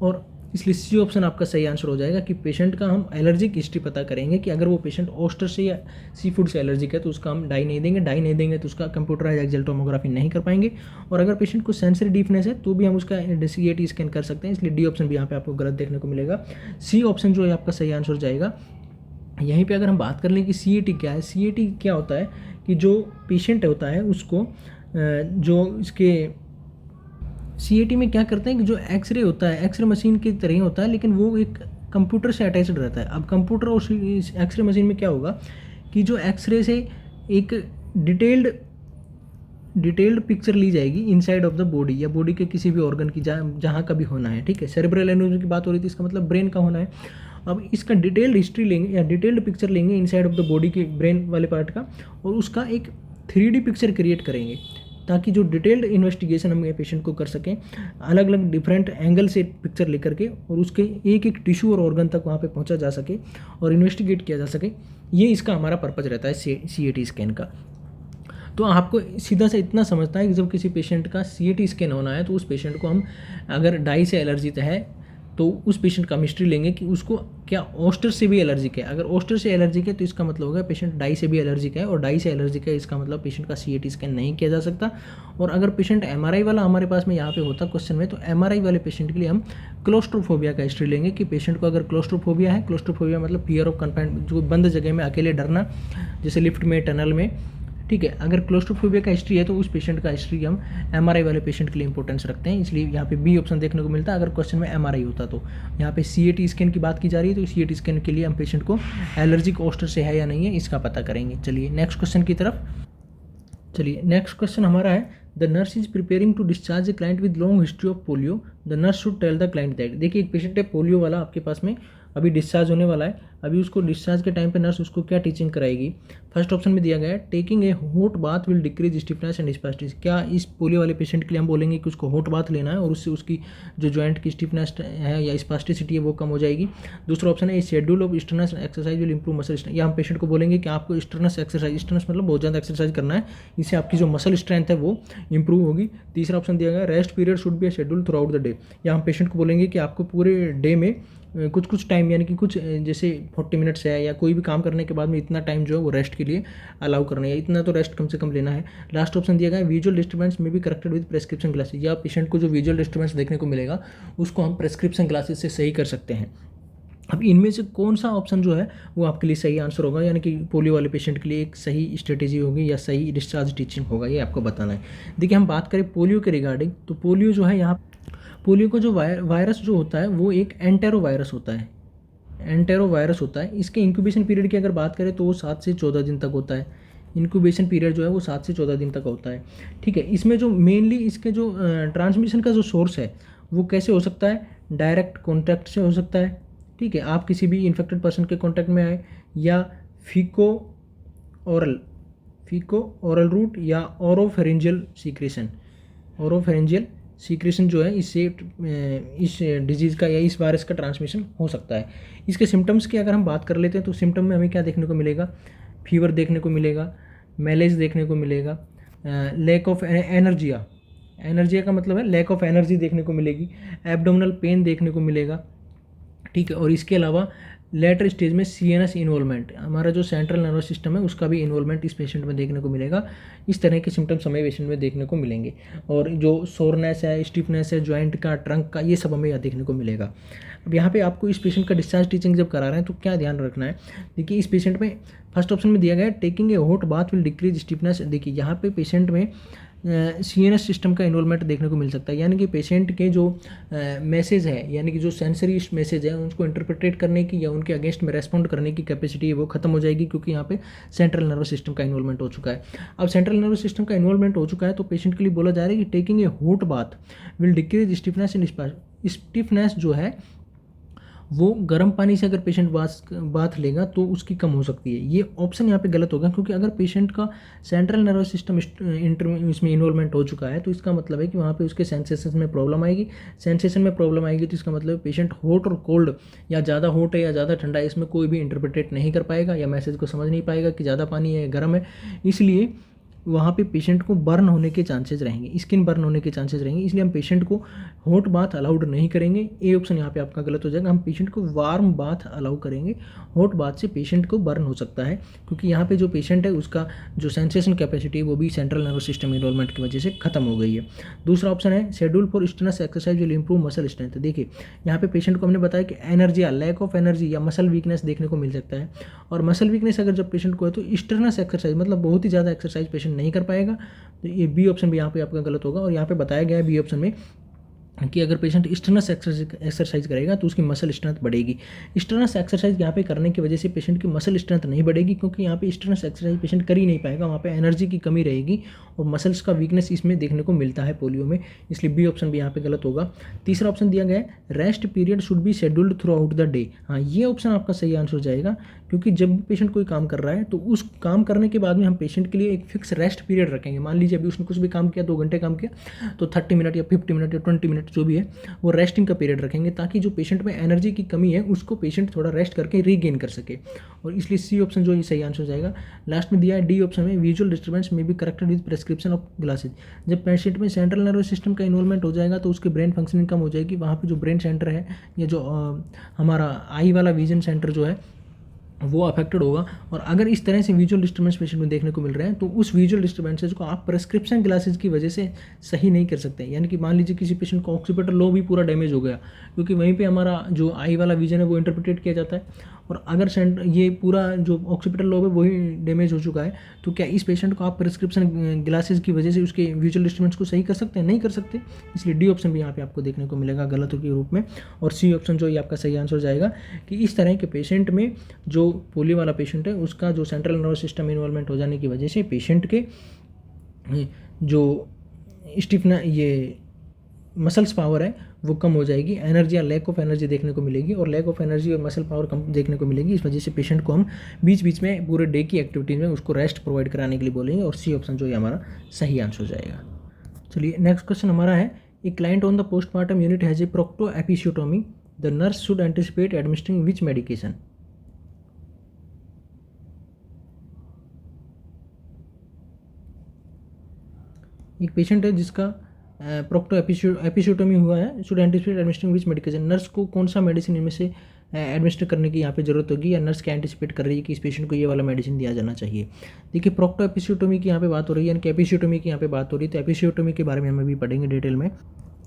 और इसलिए सी ऑप्शन आपका सही आंसर हो जाएगा कि पेशेंट का हम एलर्जिक हिस्ट्री पता करेंगे कि अगर वो पेशेंट ओस्टर से या सी फूड से एलर्जिक है तो उसका हम डाई नहीं देंगे, डाई नहीं देंगे तो उसका कंप्यूटराइज एक्सियल टोमोग्राफी नहीं कर पाएंगे, और अगर पेशेंट को सेंसरी डीफनेस है तो भी हम उसका सीएटी स्कैन कर सकते हैं, इसलिए डी ऑप्शन भी यहाँ पे आपको गलत देखने को मिलेगा। सी ऑप्शन जो है आपका सही आंसर हो जाएगा। यहीं पे अगर हम बात कर लें कि सीएटी क्या है, सीएटी क्या होता है कि जो पेशेंट होता है उसको जो इसके सीएटी में क्या करते हैं कि जो एक्सरे होता है, एक्सरे मशीन की तरह ही होता है लेकिन वो एक कंप्यूटर से अटैच्ड रहता है। अब कंप्यूटर और एक्सरे मशीन में क्या होगा कि जो एक्सरे से एक डिटेल्ड पिक्चर ली जाएगी इनसाइड ऑफ द बॉडी या बॉडी के किसी भी ऑर्गन की जहाँ का भी होना है, ठीक है। सेरेब्रल एनेरिज्म की बात हो रही थी, इसका मतलब ब्रेन का होना है। अब इसका डिटेल्ड हिस्ट्री लेंगे या डिटेल्ड पिक्चर लेंगे इनसाइड ऑफ द बॉडी के ब्रेन वाले पार्ट का, और उसका एक 3D पिक्चर क्रिएट करेंगे ताकि जो डिटेल्ड इन्वेस्टिगेशन हम पेशेंट को कर सकें, अलग अलग डिफरेंट एंगल से पिक्चर लेकर के, और उसके एक एक टिश्यू और ऑर्गन तक वहाँ पे पहुँचा जा सके और इन्वेस्टिगेट किया जा सके। ये इसका हमारा पर्पज़ रहता है सीएटी स्कैन का। तो आपको सीधा से इतना समझना है कि जब किसी पेशेंट का सीएटी स्कैन होना है तो उस पेशेंट को हम अगर डाई से एलर्जी है तो उस पेशेंट का हिस्ट्री लेंगे कि उसको क्या ओस्टर से भी एलर्जिक है। अगर ओस्टर से एलर्जिक है तो इसका मतलब होगा पेशेंट डाई से भी एलर्जिक है, और डाई से एलर्जिक है इसका मतलब पेशेंट का सीएटी स्कैन नहीं किया जा सकता। और अगर पेशेंट एमआरआई वाला हमारे पास में यहाँ पे होता क्वेश्चन में, तो एमआरआई वाले पेशेंट के लिए हम क्लोस्ट्रोफोबिया का हिस्ट्री लेंगे कि पेशेंट को अगर क्लोस्ट्रोफोबिया है, क्लोस्ट्रोफोबिया मतलब फियर ऑफ कन्फाइंड, जो बंद जगह में अकेले डरना, जैसे लिफ्ट में, टनल में, ठीक है। अगर क्लोस्ट्रोफोबिया का हिस्ट्री है तो उस पेशेंट का हिस्ट्री हम एमआरआई वाले पेशेंट के लिए इंपॉर्टेंस रखते हैं, इसलिए यहाँ पे बी ऑप्शन देखने को मिलता है अगर क्वेश्चन में एमआरआई होता तो। यहाँ पे सीएटी स्कैन की बात की जा रही है तो सीएटी स्कैन के लिए हम पेशेंट को एलर्जिक ओस्टर से है या नहीं है इसका पता करेंगे। चलिए नेक्स्ट क्वेश्चन की तरफ। चलिए नेक्स्ट क्वेश्चन हमारा है, the nurse is preparing to discharge a client with long history of polio, the nurse should tell the client that. देखिए एक पेशेंट है पोलियो वाला आपके पास में, अभी डिस्चार्ज होने वाला है, अभी उसको डिस्चार्ज के टाइम पे नर्स उसको क्या टीचिंग कराएगी। फर्स्ट ऑप्शन में दिया गया है taking a hot bath will decrease stiffness and spasticity. क्या इस पोलियो वाले पेशेंट के लिए हम बोलेंगे कि उसको हॉट बाथ लेना है और उससे उसकी जो जॉइंट की स्टिफनेस है या स्पास्टिसिटी है वो कम हो जाएगी। दूसरा ऑप्शन है schedule of Stearns exercise will improve muscle strength. या हम पेशेंट को बोलेंगे कि आपको स्टर्नस एक्सरसाइज, स्टर्नस मतलब बहुत ज़्यादा एक्सरसाइज करना है, इससे आपकी जो मसल स्ट्रेंथ है वो इंप्रूव होगी। तीसरा ऑप्शन दिया गया rest period should be schedule through out the day. या हम पेशेंट को बोलेंगे कि आपको पूरे डे में कुछ कुछ टाइम यानी कि कुछ जैसे 40 मिनट्स है या कोई भी काम करने के बाद में इतना टाइम जो है वो रेस्ट के लिए अलाउ करना है, इतना तो रेस्ट कम से कम लेना है। लास्ट ऑप्शन दिया गया है विजुअल डिस्टर्बेंस में भी करेक्टेड विद प्रेस्क्रिप्शन ग्लासेस। या पेशेंट को जो विजुअल डिस्टर्बेंस देखने को मिलेगा उसको हम प्रेस्क्रिप्शन ग्लासेस से सही कर सकते हैं। अब इनमें से कौन सा ऑप्शन जो है वो आपके लिए सही आंसर होगा, यानी कि पोलियो वाले पेशेंट के लिए एक सही स्ट्रेटेजी होगी या सही डिस्चार्ज टीचिंग होगा, ये आपको बताना है। देखिए हम बात करें पोलियो के रिगार्डिंग, तो पोलियो जो है यहाँ पोलियो का जो वायरस जो होता है वो एक एंटेरो वायरस होता है, एंटेरो वायरस होता है। इसके इंक्यूबेशन पीरियड की अगर बात करें तो वो 7 से 14 दिन तक होता है। इंक्यूबेशन पीरियड जो है वो 7 से 14 दिन तक होता है। ठीक है, इसमें जो मेनली इसके जो ट्रांसमिशन का जो सोर्स है वो कैसे हो सकता है, डायरेक्ट कॉन्टैक्ट से हो सकता है। ठीक है, आप किसी भी इन्फेक्टेड पर्सन के कॉन्टैक्ट में आए, या फीको ओरल रूट, या ओरोफेरेंजियल सीक्रेशन जो है इससे इस डिजीज़ का या इस वायरस का ट्रांसमिशन हो सकता है। इसके सिम्टम्स की अगर हम बात कर लेते हैं तो सिम्टम में हमें क्या देखने को मिलेगा, फीवर देखने को मिलेगा, मैलेज देखने को मिलेगा, लैक ऑफ एनर्जिया का मतलब है लैक ऑफ एनर्जी देखने को मिलेगी, एब्डोमिनल पेन देखने को मिलेगा। ठीक है, और इसके अलावा लेटर स्टेज में सीएनएस इन्वॉल्वमेंट, हमारा जो सेंट्रल नर्वस सिस्टम है उसका भी इन्वॉल्वमेंट इस पेशेंट में देखने को मिलेगा। इस तरह के सिम्टम्स हमें पेशेंट में देखने को मिलेंगे। और जो सोरनेस है, स्टिफनेस है जॉइंट का, ट्रंक का, ये सब हमें यहाँ देखने को मिलेगा। अब यहाँ पे आपको इस पेशेंट का डिस्चार्ज टीचिंग जब करा रहे हैं तो क्या ध्यान रखना है। देखिए इस पेशेंट में फर्स्ट ऑप्शन में दिया गया है taking a hot bath will decrease stiffness. देखिए यहाँ पे पेशेंट में सीएनएस सिस्टम का इन्वॉल्वमेंट देखने को मिल सकता है, यानी कि पेशेंट के जो मैसेज है, यानी कि जो सेंसरी मैसेज है उनको इंटरप्रेट करने की या उनके अगेंस्ट में रेस्पॉन्ड करने की कैपेसिटी है वो खत्म हो जाएगी, क्योंकि यहाँ पे सेंट्रल नर्वस सिस्टम का इन्वॉल्वमेंट हो चुका है। अब सेंट्रल नर्वस सिस्टम का इन्वॉल्वमेंट हो चुका है तो पेशेंट के लिए बोला जा रहा है कि taking a hot bath will decrease stiffness and stiffness जो है वो गर्म पानी से अगर पेशेंट बाथ लेगा तो उसकी कम हो सकती है। ये ऑप्शन यहाँ पे गलत होगा, क्योंकि अगर पेशेंट का सेंट्रल नर्वस सिस्टम इसमें इन्वॉल्वमेंट हो चुका है तो इसका मतलब है कि वहाँ पे उसके सेंसेशन में प्रॉब्लम आएगी। सेंसेशन में प्रॉब्लम आएगी तो इसका मतलब पेशेंट हॉट और कोल्ड, या ज़्यादा हॉट है या ज़्यादा ठंडा है, इसमें कोई भी इंटरप्रेटेट नहीं कर पाएगा या मैसेज को समझ नहीं पाएगा कि ज़्यादा पानी है गर्म है। इसलिए वहाँ पे पेशेंट को बर्न होने के चांसेस रहेंगे, स्किन बर्न होने के चांसेस रहेंगे, इसलिए हम पेशेंट को हॉट बाथ अलाउड नहीं करेंगे। ए ऑप्शन यहाँ पे आपका गलत हो जाएगा। हम पेशेंट को वार्म बाथ अलाउ करेंगे। हॉट बाथ से पेशेंट को बर्न हो सकता है, क्योंकि यहाँ पे जो पेशेंट है उसका जो सेंसेशन कैपेसिटी है वो भी सेंट्रल नर्वस सिस्टम इन्वॉल्वमेंट की वजह से खत्म हो गई है। दूसरा ऑप्शन है schedule for strenuous exercise will improve muscle strength. देखिए यहाँ पे पेशेंट को हमने बताया कि एनर्जी या लैक ऑफ एनर्जी या मसल वीकनेस देखने को मिल सकता है, और मसल वीकनेस अगर जब पेशेंट को है तो स्ट्रेनस एक्सरसाइज मतलब बहुत ही ज़्यादा एक्सरसाइज पेशेंट नहीं कर पाएगा। तो ये बी ऑप्शन भी यहाँ पे आपका गलत होगा। और यहाँ पे बताया गया है बी ऑप्शन में कि अगर पेशेंट स्ट्रेनस एक्सरसाइज करेगा तो उसकी मसल स्ट्रेंथ बढ़ेगी। स्ट्रेनस एक्सरसाइज यहाँ पे करने की वजह से पेशेंट की मसल स्ट्रेंथ नहीं बढ़ेगी, क्योंकि यहाँ पे स्ट्रेनस एक्सरसाइज पेशेंट कर ही नहीं पाएगा, वहाँ पे एनर्जी की कमी रहेगी और मसल्स का वीकनेस इसमें देखने को मिलता है पोलियो में, इसलिए बी ऑप्शन भी यहाँ पे गलत होगा। तीसरा ऑप्शन दिया गया है rest period should be scheduled through out the day. हाँ, ये ऑप्शन आपका सही आंसर हो जाएगा, क्योंकि जब भी पेशेंट कोई काम कर रहा है तो उस काम करने के बाद में हम पेशेंट के लिए एक फिक्स रेस्ट पीरियड रखेंगे। मान लीजिए अभी उसने कुछ भी काम किया, 2 घंटे काम किया, तो 30 मिनट या 50 मिनट या 20 मिनट जो भी है वो रेस्टिंग का पीरियड रखेंगे, ताकि जो पेशेंट में एनर्जी की कमी है उसको पेशेंट थोड़ा रेस्ट करके रीगेन कर सके। और इसलिए सी ऑप्शन जो ये सही आंसर हो जाएगा। लास्ट में दिया है डी ऑप्शन में विजुअल डिस्टर्बेंस में भी corrected with prescription of glasses. जब पेशेंट में सेंट्रल नर्वस सिस्टम का इन्वॉल्वमेंट हो जाएगा तो उसके ब्रेन फंक्शनिंग कम हो जाएगी, वहाँ पे जो ब्रेन सेंटर है या जो हमारा आई वाला विजन सेंटर जो है वो अफेक्टेड होगा। और अगर इस तरह से विजुअल डिस्टर्बेंस पेशेंट में देखने को मिल रहे हैं तो उस विजुअल डिस्टर्बेंसेज को आप प्रेस्क्रिप्शन ग्लासेज की वजह से सही नहीं कर सकते। यानी कि मान लीजिए किसी पेशेंट का ऑक्सीपिटल लोब भी पूरा डैमेज हो गया, क्योंकि वहीं पे हमारा जो आई वाला विजन है वो इंटरप्रिटेट किया जाता है, और अगर ये पूरा जो ऑक्सीपिटल लोब है वही डैमेज हो चुका है, तो क्या इस पेशेंट को आप प्रेस्क्रिप्शन ग्लासेज की वजह से उसके विजुअल डिस्टर्बेंस को सही कर सकते हैं? नहीं कर सकते। इसलिए डी ऑप्शन भी यहाँ पे आपको देखने को मिलेगा गलत के रूप में, और सी ऑप्शन जो ये आपका सही आंसर हो जाएगा कि इस तरह के पेशेंट में जो पोलियो वाला पेशेंट है उसका जो सेंट्रल नर्वस सिस्टम इन्वॉल्वमेंट हो जाने की वजह से पेशेंट के जो मसल्स पावर है वो कम हो जाएगी, एनर्जी या लैक ऑफ एनर्जी देखने को मिलेगी, और लैक ऑफ एनर्जी और मसल पावर कम देखने को मिलेगी। इस वजह से पेशेंट को हम बीच बीच में पूरे डे की एक्टिविटीज़ में उसको रेस्ट प्रोवाइड कराने के लिए बोलेंगे, और सी ऑप्शन जो है हमारा सही आंसर हो जाएगा। चलिए नेक्स्ट क्वेश्चन हमारा है, a client on the postmortem unit has a procto episiotomy, the nurse should anticipate administering which medication. एक पेशेंट है जिसका प्रोक्टो एपिसियोटोमी हुआ है, should anticipate administering which medication, nurse को कौन सा मेडिसिन इनमें से एडमिनिस्टर करने की यहाँ पे ज़रूरत होगी, या नर्स क्या एंटिसिपेट कर रही है कि इस पेशेंट को ये वाला मेडिसिन दिया जाना चाहिए। देखिए प्रोक्टो एपिसियोटोमी की यहाँ पे बात हो रही है, यानी कि एपिसियोटोमी की यहाँ पे बात हो रही है, तो एपिसियोटोमी के बारे में हम अभी पढ़ेंगे डिटेल में।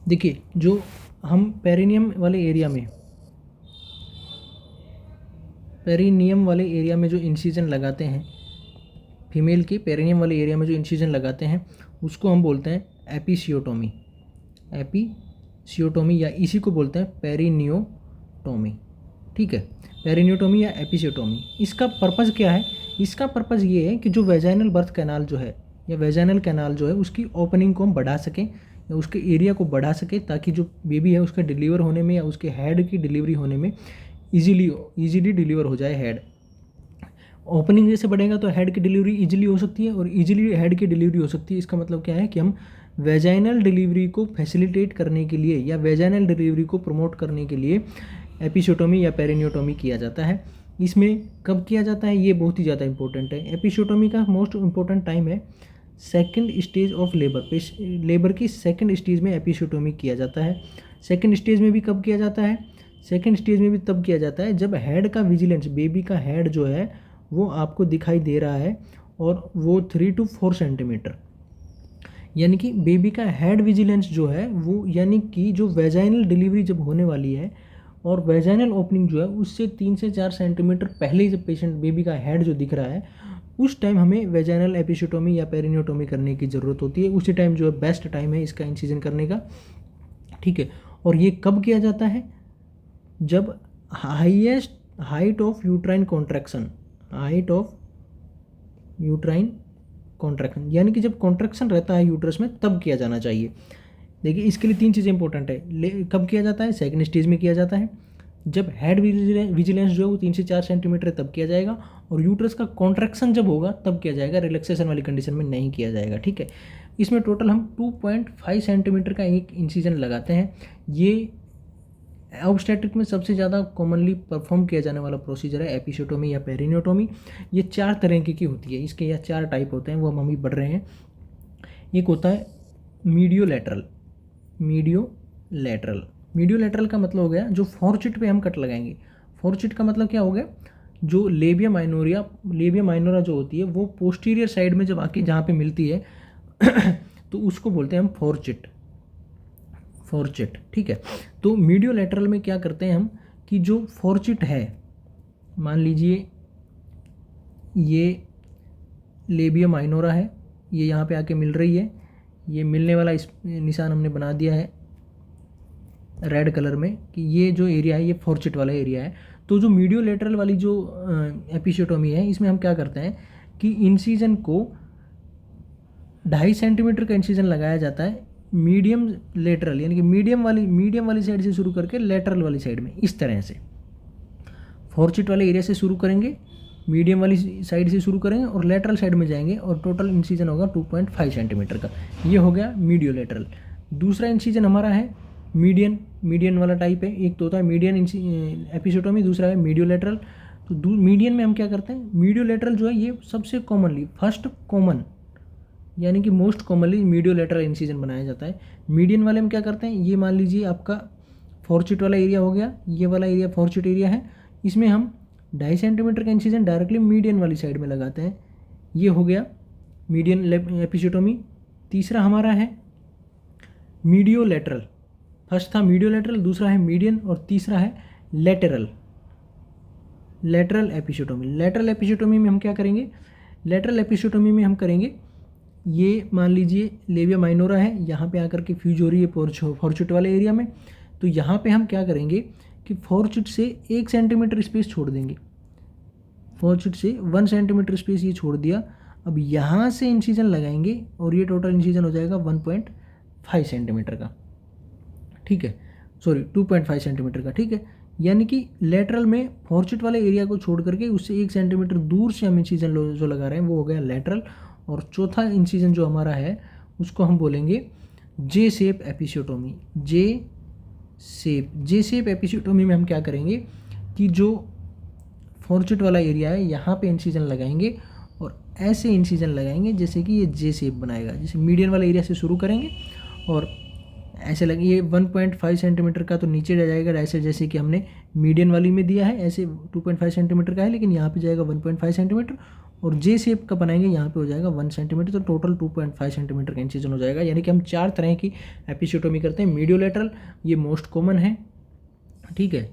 देखिए जो हम पेरिनियम वाले एरिया में जो इंसिजन लगाते हैं, फीमेल के पेरिनियम वाले एरिया में जो इंसिजन लगाते हैं उसको हम बोलते हैं एपिसियोटोमी, या इसी को बोलते हैं पेरिनियोटोमी। ठीक है, पेरिनियोटोमी या एपिसियोटोमी। इसका पर्पज़ क्या है? इसका पर्पज़ ये है कि जो वेजाइनल बर्थ कैनाल जो है या वेजाइनल कैनाल जो है उसकी ओपनिंग को हम बढ़ा सकें या उसके एरिया को बढ़ा सकें, ताकि जो बेबी है उसके डिलीवर होने में या उसके हेड की डिलीवरी होने में ईजिली डिलीवर हो जाए हेड। ओपनिंग जैसे बढ़ेगा तो हेड की डिलीवरी ईजिली हो सकती है, और ईजिली हेड की डिलीवरी हो सकती है। इसका मतलब क्या है कि हम वेजाइनल डिलीवरी को फैसिलिटेट करने के लिए या वेजाइनल डिलीवरी को प्रमोट करने के लिए एपिसियोटोमी या पेरिनियोटोमी किया जाता है। इसमें कब किया जाता है ये बहुत ही ज़्यादा इंपॉर्टेंट है। एपिसियोटोमी का मोस्ट इंपॉर्टेंट टाइम है सेकंड स्टेज ऑफ लेबर की सेकंड स्टेज में एपिसियोटोमी किया जाता है। सेकंड स्टेज में भी कब किया जाता है? सेकंड स्टेज में भी तब किया जाता है जब हेड का विजिलेंस, बेबी का हेड जो है वो आपको दिखाई दे रहा है और वो 3 to 4 सेंटीमीटर, यानी कि बेबी का हेड विजिलेंस जो है वो, यानी कि जो वेजाइनल डिलीवरी जब होने वाली है और वेजाइनल ओपनिंग जो है उससे 3 से 4 सेंटीमीटर पहले जब पेशेंट बेबी का हेड जो दिख रहा है उस टाइम हमें वेजाइनल एपिसियोटोमी या पेरिनियोटोमी करने की ज़रूरत होती है। उसी टाइम जो है बेस्ट टाइम है इसका इंसिजन करने का। ठीक है, और ये कब किया जाता है? जब हाइट ऑफ यूट्राइन कॉन्ट्रैक्शन, यानी कि जब कॉन्ट्रैक्शन रहता है यूट्रस में तब किया जाना चाहिए। देखिए इसके लिए 3 चीज़ें इंपॉर्टेंट है। कब किया जाता है? सेकंड स्टेज में किया जाता है। जब हेड विजिलेंस जो है वो 3 से 4 सेंटीमीटर तब किया जाएगा, और यूट्रस का कॉन्ट्रैक्शन जब होगा तब किया जाएगा, रिलैक्सेशन वाली कंडीशन में नहीं किया जाएगा। ठीक है, इसमें टोटल हम 2.5 सेंटीमीटर का एक इंसिजन लगाते हैं। ये ऑब्स्टेट्रिक में सबसे ज़्यादा कॉमनली परफॉर्म किया जाने वाला प्रोसीजर है एपिसियोटोमी या पेरिनियोटोमी। ये 4 तरह की होती है, इसके या 4 टाइप होते हैं, वो हम अभी बढ़ रहे हैं। एक होता है मीडियो लेटरल का मतलब हो गया जो फॉरचिट पे हम कट लगाएंगे। फॉरचिट का मतलब क्या हो गया? जो लेबिया माइनोरा जो होती है वो पोस्टीरियर साइड में जब आके जहाँ पे मिलती है तो उसको बोलते हैं हम फॉरचिट। ठीक है, तो मीडियो लेटरल में क्या करते हैं हम कि जो फॉरचिट है, मान लीजिए ये लेबिया माइनोरा है, ये यहाँ पे आके मिल रही है, ये मिलने वाला इस निशान हमने बना दिया है रेड कलर में कि ये जो एरिया है ये फॉरचिट वाला एरिया है। तो जो मीडियो लेटरल वाली जो एपिसियोटोमी है इसमें हम क्या करते हैं कि इंसिजन को 2.5 सेंटीमीटर का इंसिजन लगाया जाता है मीडियम लेटरल, यानी कि मीडियम वाली साइड से शुरू करके लेटरल वाली साइड में। इस तरह से फॉरचिट वाले एरिया से शुरू करेंगे, मीडियम वाली साइड से शुरू करेंगे और लेटरल साइड में जाएंगे, और टोटल इंसिजन होगा 2.5 सेंटीमीटर का। ये हो गया मीडियो लेटरल। दूसरा इंसिजन हमारा है मीडियन वाला टाइप है। एक तो होता है मीडियन एपिसियोटोमी, दूसरा है मीडियो लेटरल। तो मीडियन में हम क्या करते हैं? मीडियो लेटरल जो है ये सबसे कॉमन यानी कि मोस्ट कॉमनली मीडियो लेटरल इंसिजन बनाया जाता है। मीडियन वाले में क्या करते हैं? ये मान लीजिए आपका फॉरचिट वाला एरिया हो गया, ये वाला एरिया फॉरचिट एरिया है, इसमें हम 2.5 सेंटीमीटर का इंसिजन डायरेक्टली मीडियन वाली साइड में लगाते हैं। ये हो गया मीडियन एपिसियोटोमी। तीसरा हमारा है मीडियो लेटरल। फर्स्ट था मीडियो लेटरल, दूसरा है मीडियन और तीसरा है लेटरल एपिसियोटोमी। लेटरल एपिसियोटोमी में हम क्या करेंगे? लेटरल एपिसियोटोमी में हम करेंगे, ये मान लीजिए लेबिया माइनोरा है, यहाँ पे आकर के फ्यूज हो रही है फॉरचिट वाले एरिया में। तो यहाँ पे हम क्या करेंगे कि फॉरचिट से 1 सेंटीमीटर स्पेस छोड़ देंगे, फॉरचिट से 1 सेंटीमीटर स्पेस ये छोड़ दिया। अब यहाँ से इंसिजन लगाएंगे और ये टोटल इंसिजन हो जाएगा 1.5 सेंटीमीटर का। ठीक है, सॉरी 2.5 सेंटीमीटर का, ठीक है। यानी कि लेटरल में फॉर्चेट वाले एरिया को छोड़ करके उससे 1 सेंटीमीटर दूर से हम इंसिजन जो लगा रहे हैं वो हो गया लेटरल। और चौथा इंसिजन जो हमारा है उसको हम बोलेंगे जे शेप एपिसियोटोमी। जे शेप एपिसियोटोमी में हम क्या करेंगे कि जो फॉर्चेट वाला एरिया है यहाँ पे इंसिजन लगाएंगे और ऐसे इंसिजन लगाएंगे जैसे कि ये जे शेप बनाएगा। जैसे मीडियन वाला एरिया से शुरू करेंगे और ऐसे लगे, ये 1.5 सेंटीमीटर का तो नीचे रह जाएगा, ऐसे जैसे कि हमने मीडियन वाली में दिया है, ऐसे 2.5 सेंटीमीटर का है, लेकिन यहाँ पे जाएगा 1.5 सेंटीमीटर। और जे शेप का बनाएंगे यहाँ पे हो जाएगा 1 सेंटीमीटर, तो टोटल 2.5 सेंटीमीटर का इंसिजन हो जाएगा। यानी कि हम 4 तरह की एपिसियोटोमी करते हैं। मीडियोलेटरल, ये मोस्ट कॉमन है, ठीक है,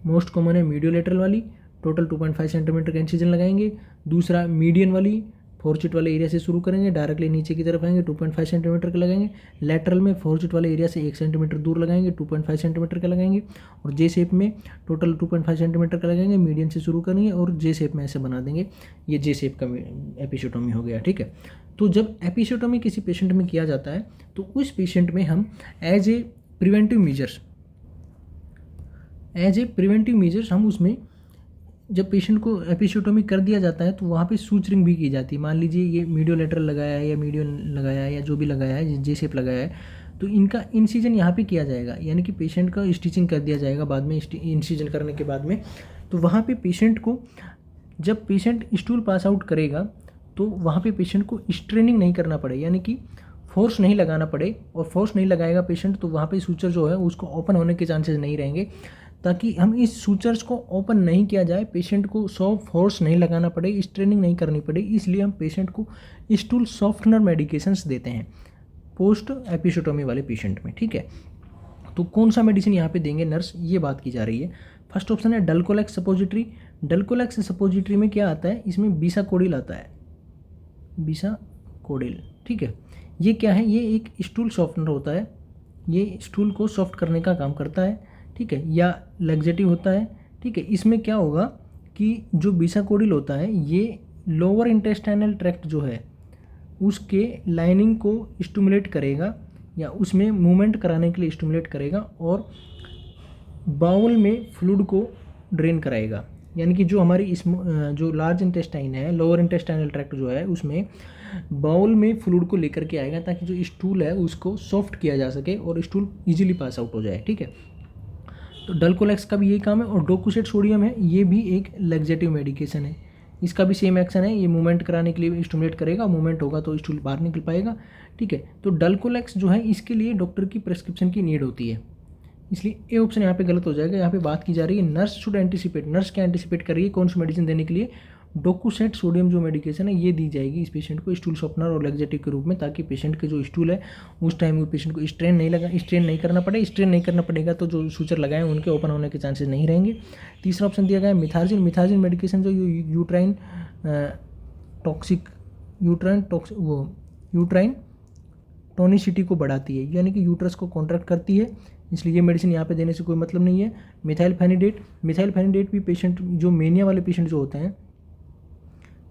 मोस्ट कॉमन है मीडियोलेटरल वाली, टोटल 2.5 सेंटीमीटर का इंसिजन लगाएंगे। दूसरा मीडियन वाली, फॉर्चेट वाले एरिया से शुरू करेंगे, डायरेक्टली नीचे की तरफ आएंगे, 2.5 सेंटीमीटर का लगाएंगे। लेटरल में फॉर्चेट वाले एरिया से 1 सेंटीमीटर दूर लगाएंगे, 2.5 सेंटीमीटर का लगाएंगे। और जे शेप में टोटल 2.5 सेंटीमीटर का लगाएंगे, मीडियन से शुरू करेंगे और जे शेप में ऐसे बना देंगे। ये जे शेप का एपिसियोटोमी हो गया, ठीक है। तो जब एपिसियोटोमी किसी पेशेंट में किया जाता है तो उस पेशेंट में हम एज ए प्रिवेंटिव मेजर्स हम उसमें, जब पेशेंट को एपिसियोटोमी कर दिया जाता है तो वहाँ पे सूचरिंग भी की जाती है। मान लीजिए ये मीडियोलेटरल लगाया है या मीडियन लगाया है या जो भी लगाया है, जे शेप लगाया है, तो इनका इंसिजन यहाँ पे किया जाएगा। यानी कि पेशेंट का स्टिचिंग कर दिया जाएगा बाद में, इंसिजन करने के बाद में। तो वहाँ पे पेशेंट को, जब पेशेंट स्टूल पास आउट करेगा तो वहाँ पे पेशेंट को स्ट्रेनिंग नहीं करना पड़े, यानी कि फोर्स नहीं लगाना पड़े। और फोर्स नहीं लगाएगा पेशेंट तो वहाँ पे सूचर जो है उसको ओपन होने के चांसेस नहीं रहेंगे। ताकि हम इस सूचर्स को ओपन नहीं किया जाए, पेशेंट को फोर्स नहीं लगाना पड़े, स्ट्रेनिंग नहीं करनी पड़े, इसलिए हम पेशेंट को स्टूल सॉफ्टनर मेडिकेशंस देते हैं पोस्ट एपिसियोटोमी वाले पेशेंट में, ठीक है। तो कौन सा मेडिसिन यहाँ पे देंगे नर्स, ये बात की जा रही है। फर्स्ट ऑप्शन है डल्कोलेक्स सपोजिटरी। डल्कोलेक्स सपोजिटरी में क्या आता है, इसमें बीसाकोडिल आता है, बीसाकोडिल, ठीक है। ये क्या है, ये एक स्टूल सॉफ्टनर होता है, ये स्टूल को सॉफ्ट करने का काम करता है, ठीक है, या लग्जेटिव होता है, ठीक है। इसमें क्या होगा कि जो बीसाकोडिल होता है ये लोअर इंटेस्टाइनल ट्रैक्ट जो है उसके लाइनिंग को स्टिमुलेट करेगा या उसमें मूवमेंट कराने के लिए स्टिमुलेट करेगा और बाउल में फ्लूइड को ड्रेन कराएगा। यानी कि जो हमारी जो लार्ज इंटेस्टाइन है, लोअर इंटेस्टाइनल ट्रैक्ट जो है, उसमें बाउल में फ्लूइड को लेकर के आएगा ताकि जो स्टूल है उसको सॉफ्ट किया जा सके और स्टूल इजीली पास आउट हो जाए, ठीक है। तो डल्कोलेक्स का भी यही काम है। और डोकुसेट सोडियम है, ये भी एक लग्जेटिव मेडिकेशन है, इसका भी सेम एक्शन है, ये मूवमेंट कराने के लिए स्टिमुलेट करेगा, मूवमेंट होगा तो स्टूल बाहर निकल पाएगा, ठीक है। तो डल्कोलेक्स जो है इसके लिए डॉक्टर की प्रेस्क्रिप्शन की नीड होती है, इसलिए ए ऑप्शन यहाँ पे गलत हो जाएगा। यहाँ पे बात की जा रही है नर्स शुड एंटिसिपेट, नर्स क्या एंटिसिपेट कर रही है, कौन सी मेडिसिन देने के लिए, डोकुसेट सोडियम जो मेडिकेशन है ये दी जाएगी इस पेशेंट को स्टूल सॉफ्टनर और लग्जेटिव के रूप में, ताकि पेशेंट के जो स्टूल है उस टाइम वो पेशेंट को स्ट्रेन नहीं करना पड़े। स्ट्रेन नहीं करना पड़ेगा तो जो सूचर लगाए उनके ओपन होने के चांसेस नहीं रहेंगे। तीसरा ऑप्शन दिया गया है मिथार्जिन मेडिकेशन जो यूट्राइन टॉनिसिटी को बढ़ाती है, यानी कि यूट्रस को कॉन्ट्रैक्ट करती है, इसलिए ये मेडिसिन यहाँ पे देने से कोई मतलब नहीं है। मिथाइलफेनिडेट भी पेशेंट, जो मेनिया वाले पेशेंट जो होते हैं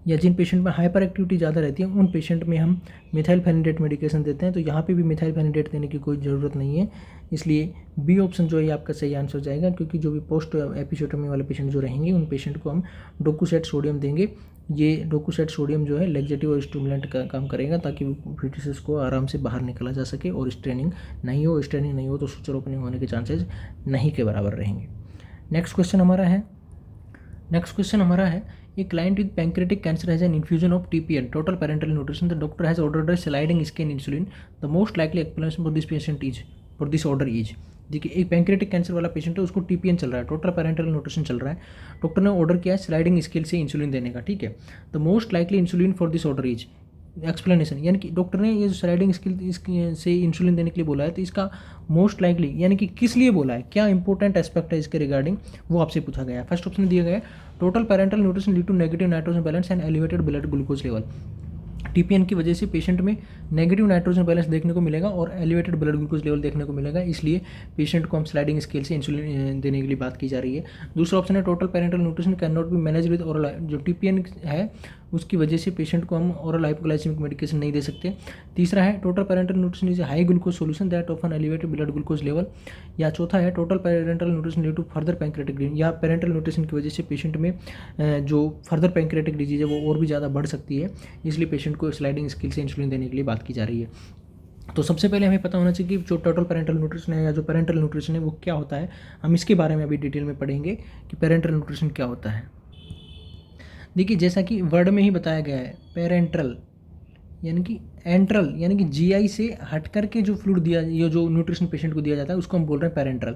या जिन पेशेंट में हाइपर एक्टिविटी ज़्यादा रहती है उन पेशेंट में हम मिथाइलफेनिडेट मेडिकेशन देते हैं, तो यहाँ पे भी मिथाइलफेनिडेट देने की कोई ज़रूरत नहीं है। इसलिए बी ऑप्शन जो है आपका सही आंसर जाएगा, क्योंकि जो भी पोस्ट एपिसियोटोमी वाले पेशेंट जो रहेंगे उन पेशेंट को हम डोकुसेट सोडियम देंगे। ये डोकुसेट सोडियम जो है लग्जेटिव और स्टिमुलेंट का काम करेगा ताकि फिटसेस को आराम से बाहर निकाला जा सके और स्ट्रेनिंग नहीं हो तो सूचर ओपनिंग होने के चांसेस नहीं के बराबर रहेंगे। नेक्स्ट क्वेश्चन हमारा है a client with pancreatic cancer has an infusion of TPN, total parenteral nutrition. The doctor has ordered a sliding scale insulin. The most likely explanation for this order is देखिए, एक पैंक्रेटिक कैंसर वाला पेशेंट है, उसको टीपीएन चल रहा है, टोटल पैरेंटल न्यूट्रिशन चल रहा है, डॉक्टर ने ऑर्डर किया है स्लाइडिंग स्केल से इंसुलिन देने का, ठीक है। The most likely insulin for this order is explanation, यानी कि डॉक्टर ने ये जो स्लाइडिंग स्केल से इंसुलिन देने के लिए बोला है तो इसका मोस्ट लाइकली यानी कि किस लिए बोला है, क्या इंपॉर्टेंट एस्पेक्ट है इसके रिगार्डिंग, वो आपसे पूछा गया है। फर्स्ट ऑप्शन दिया गया है total parental nutrition lead to negative nitrogen balance and elevated blood glucose level. TPN की वजह से पेशेंट में नेगेटिव नाइट्रोजन बैलेंस देखने को मिलेगा और एलिवेटेड ब्लड ग्लूकोज लेवल देखने को मिलेगा, इसलिए पेशेंट को हम स्लाइडिंग स्केल से इंसुलिन देने के लिए बात की जा रही है। दूसरा ऑप्शन है total parental nutrition can not be manage with oral. जो टीपीएन है उसकी वजह से पेशेंट को हम ओरल हाइपोग्लाइसेमिक मेडिकेशन नहीं दे सकते। तीसरा है total parental nutrition is high glucose solution that often elevated blood glucose level. या चौथा है total parental nutrition lead to further pancreatic disease, या पेरेंटल न्यूट्रिशन की वजह से पेशेंट में जो फर्दर पैंक्रेटिक डिजीज है वो और भी ज़्यादा बढ़ सकती है, इसलिए पेशेंट को स्लाइडिंग स्केल से इंसुलिन देने के लिए बात की जा रही है। तो सबसे पहले हमें पता होना चाहिए कि जो टोटल पेरेंटल न्यूट्रिशन है या जो पेरेंटल न्यूट्रिशन है वो क्या होता है। हम इसके बारे में अभी डिटेल में पढ़ेंगे कि पेरेंटल न्यूट्रिशन क्या होता है। देखिए, जैसा कि वर्ड में ही बताया गया है, पेरेंटल यानी कि एंट्रल यानी कि जीआई से हट करके जो फ्लूइड दिया, ये जो न्यूट्रिशन पेशेंट को दिया जाता है उसको हम बोल रहे हैं पेरेंटल।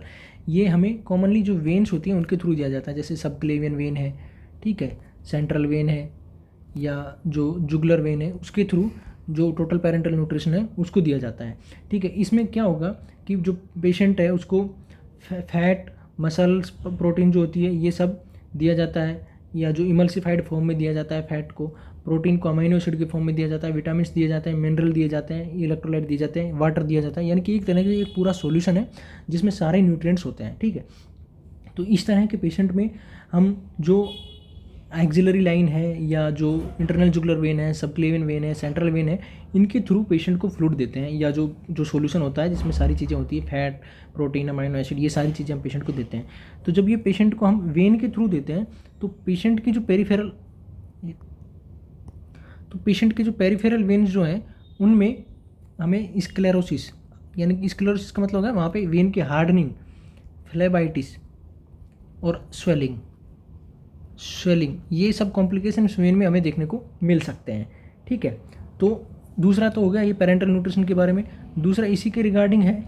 ये हमें कॉमनली जो वेन्स होती हैं उनके थ्रू दिया जाता है, जैसे सबक्लेवियन वेन है, ठीक है, सेंट्रल वेन है, या जो जुगुलर वेन है, उसके थ्रू जो टोटल पेरेंटल न्यूट्रिशन है उसको दिया जाता है, ठीक है। इसमें क्या होगा कि जो पेशेंट है उसको फैट, मसल्स, प्रोटीन जो होती है ये सब दिया जाता है, या जो इमल्सिफाइड फॉर्म में दिया जाता है फैट को, प्रोटीन को अमीनो एसिड के फॉर्म में दिया जाता है, विटामिन दिए जाते हैं, मिनरल दिए जाते हैं, इलेक्ट्रोलाइट दिए जाते हैं, वाटर दिया जाता है, यानी कि एक तरह से एक पूरा सॉल्यूशन है जिसमें सारे न्यूट्रिएंट्स होते हैं, ठीक है। तो इस तरह के पेशेंट में हम जो एक्सिलरी लाइन है या जो इंटरनल जुगुलर वेन है, सबक्लेवियन वेन है, सेंट्रल वेन है, इनके थ्रू पेशेंट को फ्लूइड देते हैं, या जो सॉल्यूशन होता है जिसमें सारी चीज़ें होती है, फैट, प्रोटीन, अमीनो एसिड, ये सारी चीज़ें हम पेशेंट को देते हैं। तो जब ये पेशेंट को हम वेन के थ्रू देते हैं तो पेशेंट की जो पेरिफेरल वेन्स जो हैं उनमें हमें स्क्लेरोसिस, यानी कि स्क्लेरोसिस का मतलब है वहाँ पे वेन की हार्डनिंग, फ्लेबाइटिस और स्वेलिंग, ये सब कॉम्प्लिकेशन वेन में हमें देखने को मिल सकते हैं, ठीक है। तो दूसरा तो हो गया ये पेरेंटल न्यूट्रिशन के बारे में। दूसरा इसी के रिगार्डिंग है,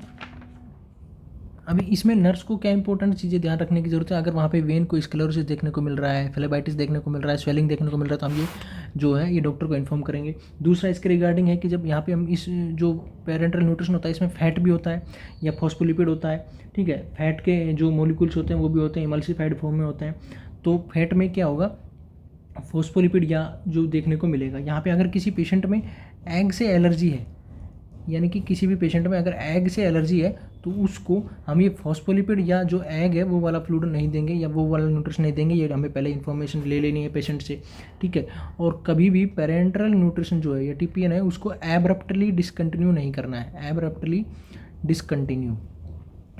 अभी इसमें नर्स को क्या इंपॉर्टेंट चीज़ें ध्यान रखने की जरूरत है। अगर वहाँ पे वेन को स्क्लेरोसिस देखने को मिल रहा है, फ्लेबाइटिस देखने को मिल रहा है, स्वेलिंग देखने को मिल रहा है, तो हम ये जो है ये डॉक्टर को इन्फॉर्म करेंगे। दूसरा इसके रिगार्डिंग है कि जब यहाँ पे हम इस जो पेरेंटल न्यूट्रिशन होता है इसमें फैट भी होता है या फॉस्फोलिपिड होता है, ठीक है, फैट के जो मोलिक्यूल्स होते हैं वो भी होते हैं, इमल्सिफाइड फॉर्म में होते हैं। तो फैट में क्या होगा, फॉस्फोलिपिड या जो देखने को मिलेगा। यहाँ पे अगर किसी पेशेंट में एग से एलर्जी है, यानी कि किसी भी पेशेंट में अगर एग से एलर्जी है तो उसको हम ये फॉस्फोलिपिड या जो एग है वो वाला फ्लूइड नहीं देंगे या वो वाला न्यूट्रिशन नहीं देंगे। ये हमें पहले इन्फॉर्मेशन ले लेनी है पेशेंट से, ठीक है। और कभी भी पेरेंटल न्यूट्रिशन जो है या टीपीएन है उसको एब्रप्टली डिसकंटिन्यू नहीं करना है, एब्रप्टली डिसकंटिन्यू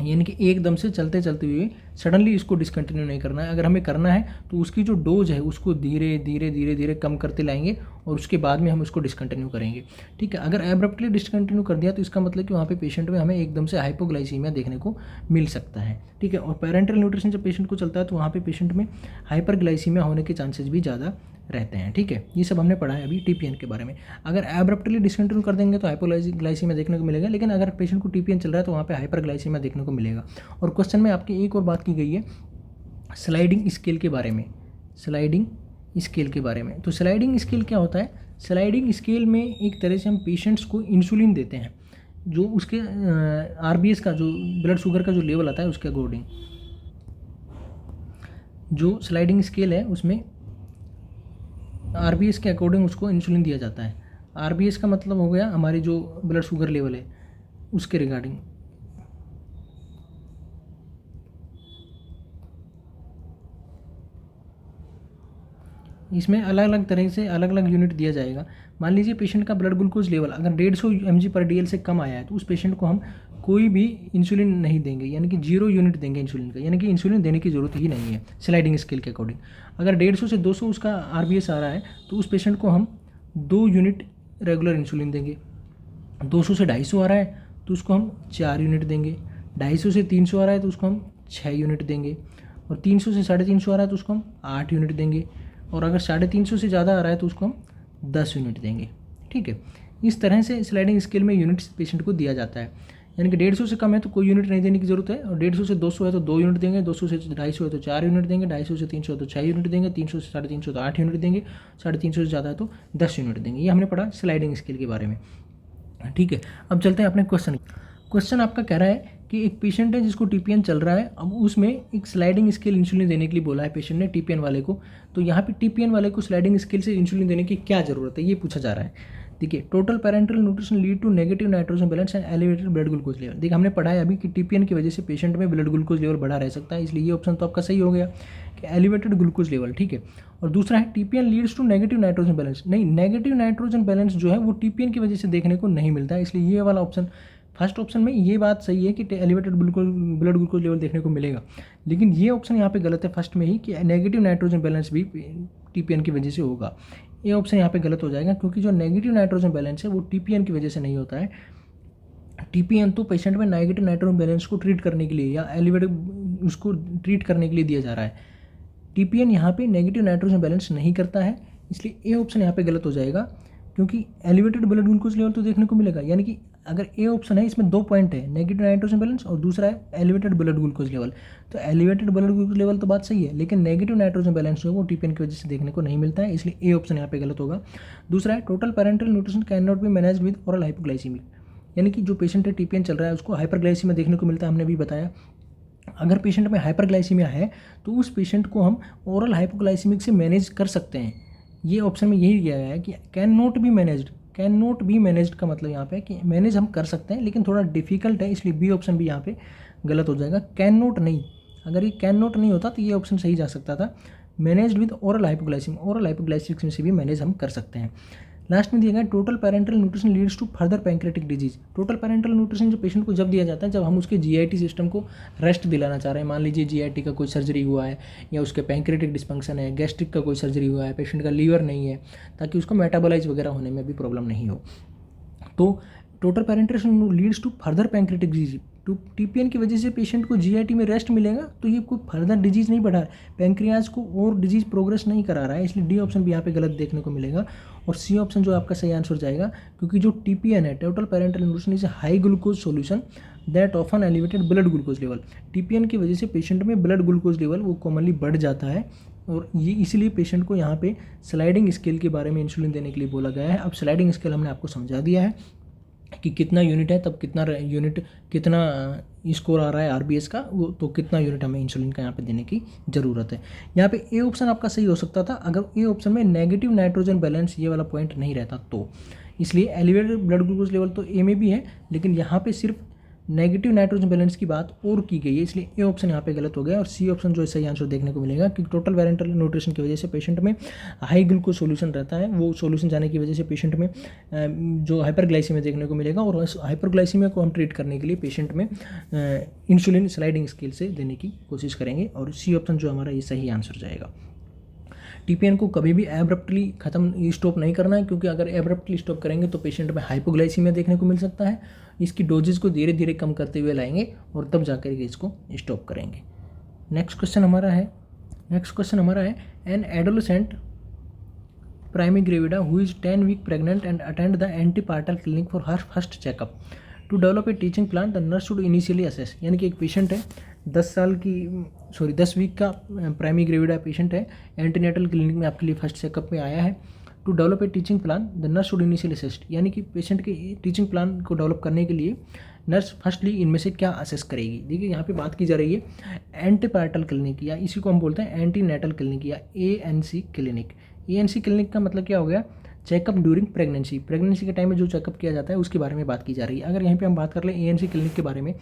यानी कि एकदम से चलते चलते हुए सडनली इसको डिसकंटिन्यू नहीं करना है। अगर हमें करना है तो उसकी जो डोज है उसको धीरे धीरे धीरे धीरे कम करते लाएंगे और उसके बाद में हम उसको डिसकंटिन्यू करेंगे, ठीक है। अगर एब्रप्टली डिसकंटिन्यू कर दिया तो इसका मतलब कि वहाँ पे पेशेंट में हमें एकदम से हाइपोग्लाइसीमिया देखने को मिल सकता है, ठीक है। और पेरेंटल न्यूट्रिशन जब पेशेंट को चलता है तो वहाँ पे पेशेंट में हाइपरग्लाइसीमिया होने के चांसेस भी ज़्यादा रहते हैं, ठीक है। ये सब हमने पढ़ा है अभी टीपीएन के बारे में। अगर एब्रप्टली डिसकंटिन्यू कर देंगे तो हाइपोग्लाइसीमिया देखने को मिलेगा, लेकिन अगर पेशेंट को टीपीएन चल रहा है तो वहाँ पे हाइपरग्लाइसीमिया देखने को मिलेगा। और क्वेश्चन में आपकी एक और बात की गई है स्लाइडिंग स्केल के बारे में, स्लाइडिंग स्केल के बारे में। तो स्लाइडिंग स्केल क्या होता है? स्लाइडिंग स्केल में एक तरह से हम पेशेंट्स को इंसुलिन देते हैं जो उसके आरबीएस का जो ब्लड शुगर का जो लेवल आता है उसके अकॉर्डिंग। जो स्लाइडिंग स्केल है उसमें आरबीएस के अकॉर्डिंग उसको इंसुलिन दिया जाता है। आरबीएस का मतलब हो गया हमारी जो ब्लड शुगर लेवल है उसके रिगार्डिंग। इसमें अलग अलग तरह से अलग अलग यूनिट दिया जाएगा। मान लीजिए पेशेंट का ब्लड ग्लूकोज लेवल अगर 150 mg/dl से कम आया है तो उस पेशेंट को हम कोई भी इंसुलिन नहीं देंगे, यानी कि 0 यूनिट देंगे इंसुलिन का, यानी कि इंसुलिन देने की ज़रूरत ही नहीं है स्लाइडिंग स्केल के अकॉर्डिंग। अगर 150 से 200 उसका आरबीएस आ रहा है तो उस पेशेंट को हम 2 यूनिट रेगुलर इंसुलिन देंगे। 200 से 250 आ रहा है तो उसको हम 4 यूनिट देंगे। 250 से 300 आ रहा है तो उसको हम 6 यूनिट देंगे। और 300 से 350 आ रहा है तो उसको हम 8 यूनिट देंगे। और अगर 350 से ज़्यादा आ रहा है तो उसको हम 10 यूनिट देंगे, ठीक है। इस तरह से स्लाइडिंग स्केल में यूनिट्स पेशेंट को दिया जाता है, यानी कि 150 से कम है तो कोई यूनिट नहीं देने की जरूरत है, और 150 से 200 है तो 2 यूनिट देंगे, 200 से 250 है तो 4 यूनिट देंगे, 250 से 300 है तो 6 यूनिट देंगे, 300 से 350 तो 8 यूनिट देंगे, 350 से ज़्यादा है तो 10 यूनिट देंगे। ये हमने पढ़ा स्लाइडिंग स्केल के बारे में, ठीक है। अब चलते हैं अपने क्वेश्चन आपका कह रहा है कि एक पेशेंट है जिसको टीपीएन चल रहा है, अब उसमें एक स्लाइडिंग स्केल इंसुलिन देने के लिए बोला है पेशेंट ने टीपीएन वाले को। तो यहाँ पे टीपीएन वाले को स्लाइडिंग स्केल से इंसुलिन देने की क्या ज़रूरत है ये पूछा जा रहा है। देखिए, total parental nutrition lead to negative nitrogen balance and elevated blood glucose level. देखिए, हमने पढ़ा है अभी कि टीपीएन की वजह से पेशेंट में ब्लड ग्लूकोज लेवल बढ़ा रह सकता है, इसलिए ये ऑप्शन तो आपका सही हो गया। कि एलिवेटेड ग्लूकोज लेवल, ठीक है। और दूसरा है TPN leads to negative nitrogen balance. नहीं, नेगेटिव नाइट्रोजन बैलेंस जो है वो टीपीएन की वजह से देखने को नहीं मिलता है, इसलिए ये वाला ऑप्शन, फर्स्ट ऑप्शन में ये बात सही है कि elevated glucose blood glucose level देखने को मिलेगा, लेकिन ये ऑप्शन यहाँ पे गलत है फर्स्ट में ही कि नेगेटिव नाइट्रोजन बैलेंस भी टीपीएन की वजह से होगा। ये ऑप्शन यहाँ पे गलत हो जाएगा, क्योंकि जो नेगेटिव नाइट्रोजन बैलेंस है वो टीपीएन की वजह से नहीं होता है। टीपीएन तो पेशेंट में नेगेटिव नाइट्रोजन बैलेंस को ट्रीट करने के लिए या एलिवेटेड उसको ट्रीट करने के लिए दिया जा रहा है। टीपीएन यहाँ पे नेगेटिव नाइट्रोजन बैलेंस नहीं करता है, इसलिए ए ऑप्शन यहाँ पे गलत हो जाएगा, क्योंकि एलिवेटेड ब्लड ग्लूकोज लेवल तो देखने को मिलेगा। यानी कि अगर ए ऑप्शन है, इसमें 2 पॉइंट है, नेगेटिव नाइट्रोजन बैलेंस और दूसरा है एलिवेटेड ब्लड ग्लूकोज लेवल। तो एलिवेटेड ब्लड ग्लूकोज लेवल तो बात सही है, लेकिन नेगेटिव नाइट्रोजन बैलेंस जो है वो टीपीएन की वजह से देखने को नहीं मिलता है, इसलिए ए ऑप्शन यहाँ पे गलत होगा। दूसरा है total parental nutrition can not be manage with oral hypoglycaemic. यानी कि जो पेशेंट है टीपीएन चल रहा है उसको हाइपरग्लाइसीमिया देखने को मिलता है, हमने अभी बताया। अगर पेशेंट में हाइपरग्लाइसीमिया है तो उस पेशेंट को हम ओरल हाइपोग्लाइसीमिक से मैनेज कर सकते हैं। ये ऑप्शन में यही दिया गया है कि can not be managed. Can not be managed का मतलब यहाँ पे कि मैनेज हम कर सकते हैं लेकिन थोड़ा डिफिकल्ट है, इसलिए बी ऑप्शन भी यहाँ पे गलत हो जाएगा। कैन नॉट नहीं, अगर ये कैन नॉट नहीं होता तो ये ऑप्शन सही जा सकता था, managed with oral hypoglycaemia. Oral hypoglycaemic में से भी मैनेज हम कर सकते हैं। लास्ट में दिया गया total parental nutrition leads to further pancreatic disease. Total parental nutrition जो पेशेंट को जब दिया जाता है जब हम उसके जीआईटी सिस्टम को रेस्ट दिलाना चाह रहे हैं। मान लीजिए जीआईटी का कोई सर्जरी हुआ है या उसके पैंक्रेटिक डिस्फंक्शन है, गैस्ट्रिक का कोई सर्जरी हुआ है, पेशेंट का लीवर नहीं है, ताकि उसको मेटाबोलाइज वगैरह होने में भी प्रॉब्लम नहीं हो। तो total parental leads to further pancreatic disease. तो टीपीएन की वजह से पेशेंट को जीआईटी में रेस्ट मिलेगा तो ये कोई फर्दर डिजीज़ नहीं बढ़ा, पैंक्रियाज को और डिजीज़ प्रोग्रेस नहीं करा रहा है, इसलिए डी ऑप्शन भी यहाँ पे गलत देखने को मिलेगा। और सी ऑप्शन जो आपका सही आंसर जाएगा, क्योंकि जो टीपीएन है total parental nutrition is high glucose solution that often elevated blood glucose level. TPN की वजह से पेशेंट में ब्लड ग्लूकोज लेवल वो कॉमनली बढ़ जाता है, और ये इसलिए पेशेंट को यहाँ पे स्लाइडिंग स्केल के बारे में इंसुलिन देने के लिए बोला गया है। अब स्लाइडिंग स्केल हमने आपको समझा दिया है कि कितना यूनिट है, तब कितना स्कोर आ रहा है आरबीएस का, वो तो कितना यूनिट हमें इंसुलिन का यहाँ पे देने की ज़रूरत है। यहाँ पे ए ऑप्शन आपका सही हो सकता था अगर ए ऑप्शन में नेगेटिव नाइट्रोजन बैलेंस ये वाला पॉइंट नहीं रहता तो। इसलिए एलिवेटेड ब्लड ग्लूकोज लेवल तो ए में भी है, लेकिन यहाँ पे सिर्फ नेगेटिव नाइट्रोजन बैलेंस की बात और की गई है, इसलिए ए ऑप्शन यहाँ पे गलत हो गया। और सी ऑप्शन जो है सही आंसर देखने को मिलेगा कि टोटल पेरेंटल न्यूट्रिशन की वजह से पेशेंट में हाई ग्लूकोज सॉल्यूशन रहता है, वो सॉल्यूशन जाने की वजह से पेशेंट में जो हाइपरग्लाइसीमिया देखने को मिलेगा, और हाइपरग्लाइसीमिया को हम ट्रीट करने के लिए पेशेंट में इंसुलिन स्लाइडिंग स्केल से देने की कोशिश करेंगे, और सी ऑप्शन जो हमारा ये सही आंसर जाएगा। टीपीएन को कभी भी एब्रप्टली स्टॉप नहीं करना है, क्योंकि अगर एब्रप्टली स्टॉप करेंगे तो पेशेंट में हाइपोग्लाइसीमिया देखने को मिल सकता है। इसकी डोजेज को धीरे धीरे कम करते हुए लाएंगे और तब जाकर के इसको स्टॉप करेंगे। नेक्स्ट क्वेश्चन हमारा है an adolescent primigravida who is 10 week pregnant and attend the antepartal clinic for her first checkup to develop a teaching plan the nurse should initially assess. यानी कि एक पेशेंट है 10 वीक का प्राइमी ग्रेविडा पेशेंट है, एंटीनेटल क्लिनिक में आपके लिए फर्स्ट चेकअप में आया है। To develop a teaching plan the nurse should initially assess, यानी कि पेशेंट के टीचिंग प्लान को डेवलप करने के लिए नर्स फर्स्टली इनमें से क्या असेस करेगी। देखिए यहाँ पे बात की जा रही है एंटीपार्टल क्लिनिक, या इसी को हम बोलते हैं एंटीनेटल क्लिनिक या एएनसी क्लिनिक। एएनसी क्लिनिक का मतलब क्या हो गया, चेकअप ड्यूरिंग प्रेगनेंसी। प्रेगनेंसी के टाइम में जो चेकअप किया जाता है उसके बारे में बात की जा रही है। अगर यहाँ पे हम बात कर लें एएनसी क्लिनिक के बारे में,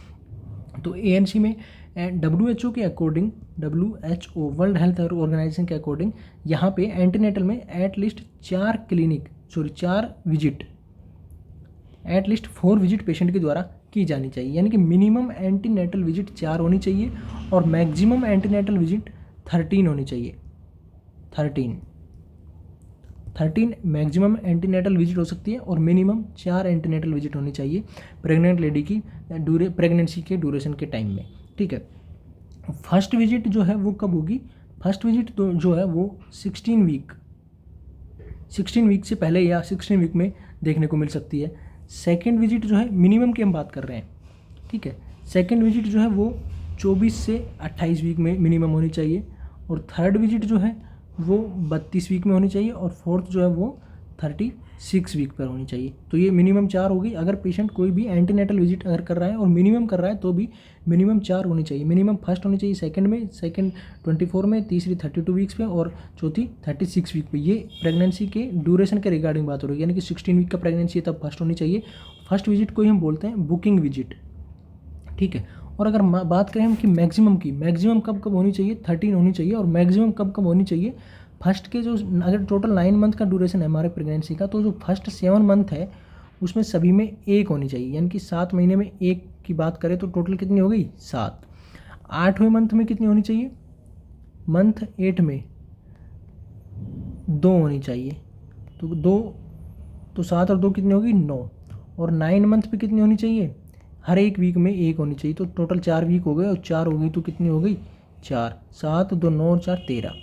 तो एएनसी में WHO के according, WHO world health organisation के अकॉर्डिंग यहाँ पे एंटीनेटल में at least 4 visit, at least 4 visit patient के द्वारा की जानी चाहिए। यानी कि मिनिमम एंटीनेटल विजिट 4 होनी चाहिए और मैक्सिमम एंटीनेटल विजिट 13 होनी चाहिए। 13 मैक्सिमम एंटीनेटल विजिट हो सकती है और मिनिमम 4 एंटीनेटल विजिट होनी चाहिए प्रेग्नेंट लेडी की प्रेगनेंसी के ड्यूरेशन के टाइम में। ठीक है, फर्स्ट विजिट जो है वो कब होगी, फर्स्ट विजिट तो जो है वो 16 वीक से पहले या 16 वीक में देखने को मिल सकती है। सेकेंड विजिट जो है मिनिमम की हम बात कर रहे हैं, ठीक है, सेकेंड विजिट जो है वो 24 से 28 वीक में मिनिमम होनी चाहिए, और थर्ड विजिट जो है वो 32 वीक में होनी चाहिए, और फोर्थ जो है वो 36 वीक पर होनी चाहिए। तो ये मिनिमम 4 होगी। अगर पेशेंट कोई भी एंटीनेटल विजिट अगर कर रहा है और मिनिमम कर रहा है तो भी मिनिमम 4 होनी चाहिए। मिनिमम फर्स्ट होनी चाहिए सेकंड में, सेकंड 24 में, तीसरी 32 वीक्स पे और चौथी 36 वीक पे। ये प्रेगनेंसी के ड्यूरेशन के रिगार्डिंग बात हो रही है, यानी कि 16 वीक का प्रेगनेंसी है तब फर्स्ट होनी चाहिए। फर्स्ट विजिट को ही हम बोलते हैं बुकिंग विजिट, ठीक है। और अगर बात करें हम कि मैक्सिमम की, मैक्सिमम कब कब होनी चाहिए, 13 होनी चाहिए, और मैक्सिमम कब कब होनी चाहिए, फर्स्ट के जो, अगर टोटल 9 मंथ का ड्यूरेशन है हमारे प्रेगनेंसी का, तो जो फर्स्ट 7 मंथ है उसमें सभी में 1 होनी चाहिए, यानी कि 7 महीने में 1 की बात करें तो टोटल कितनी हो गई, 7। 8वें मंथ में कितनी होनी चाहिए, मंथ 8 में 2 होनी चाहिए, तो 2, तो 7 और 2 कितनी होगी, 9। और 9 मंथ पे कितनी होनी चाहिए, हर एक वीक में 1 होनी चाहिए, तो टोटल 4 वीक हो गए, और 4 हो गई तो कितनी हो गई, 4, 7, 2, 9 और 4, 13।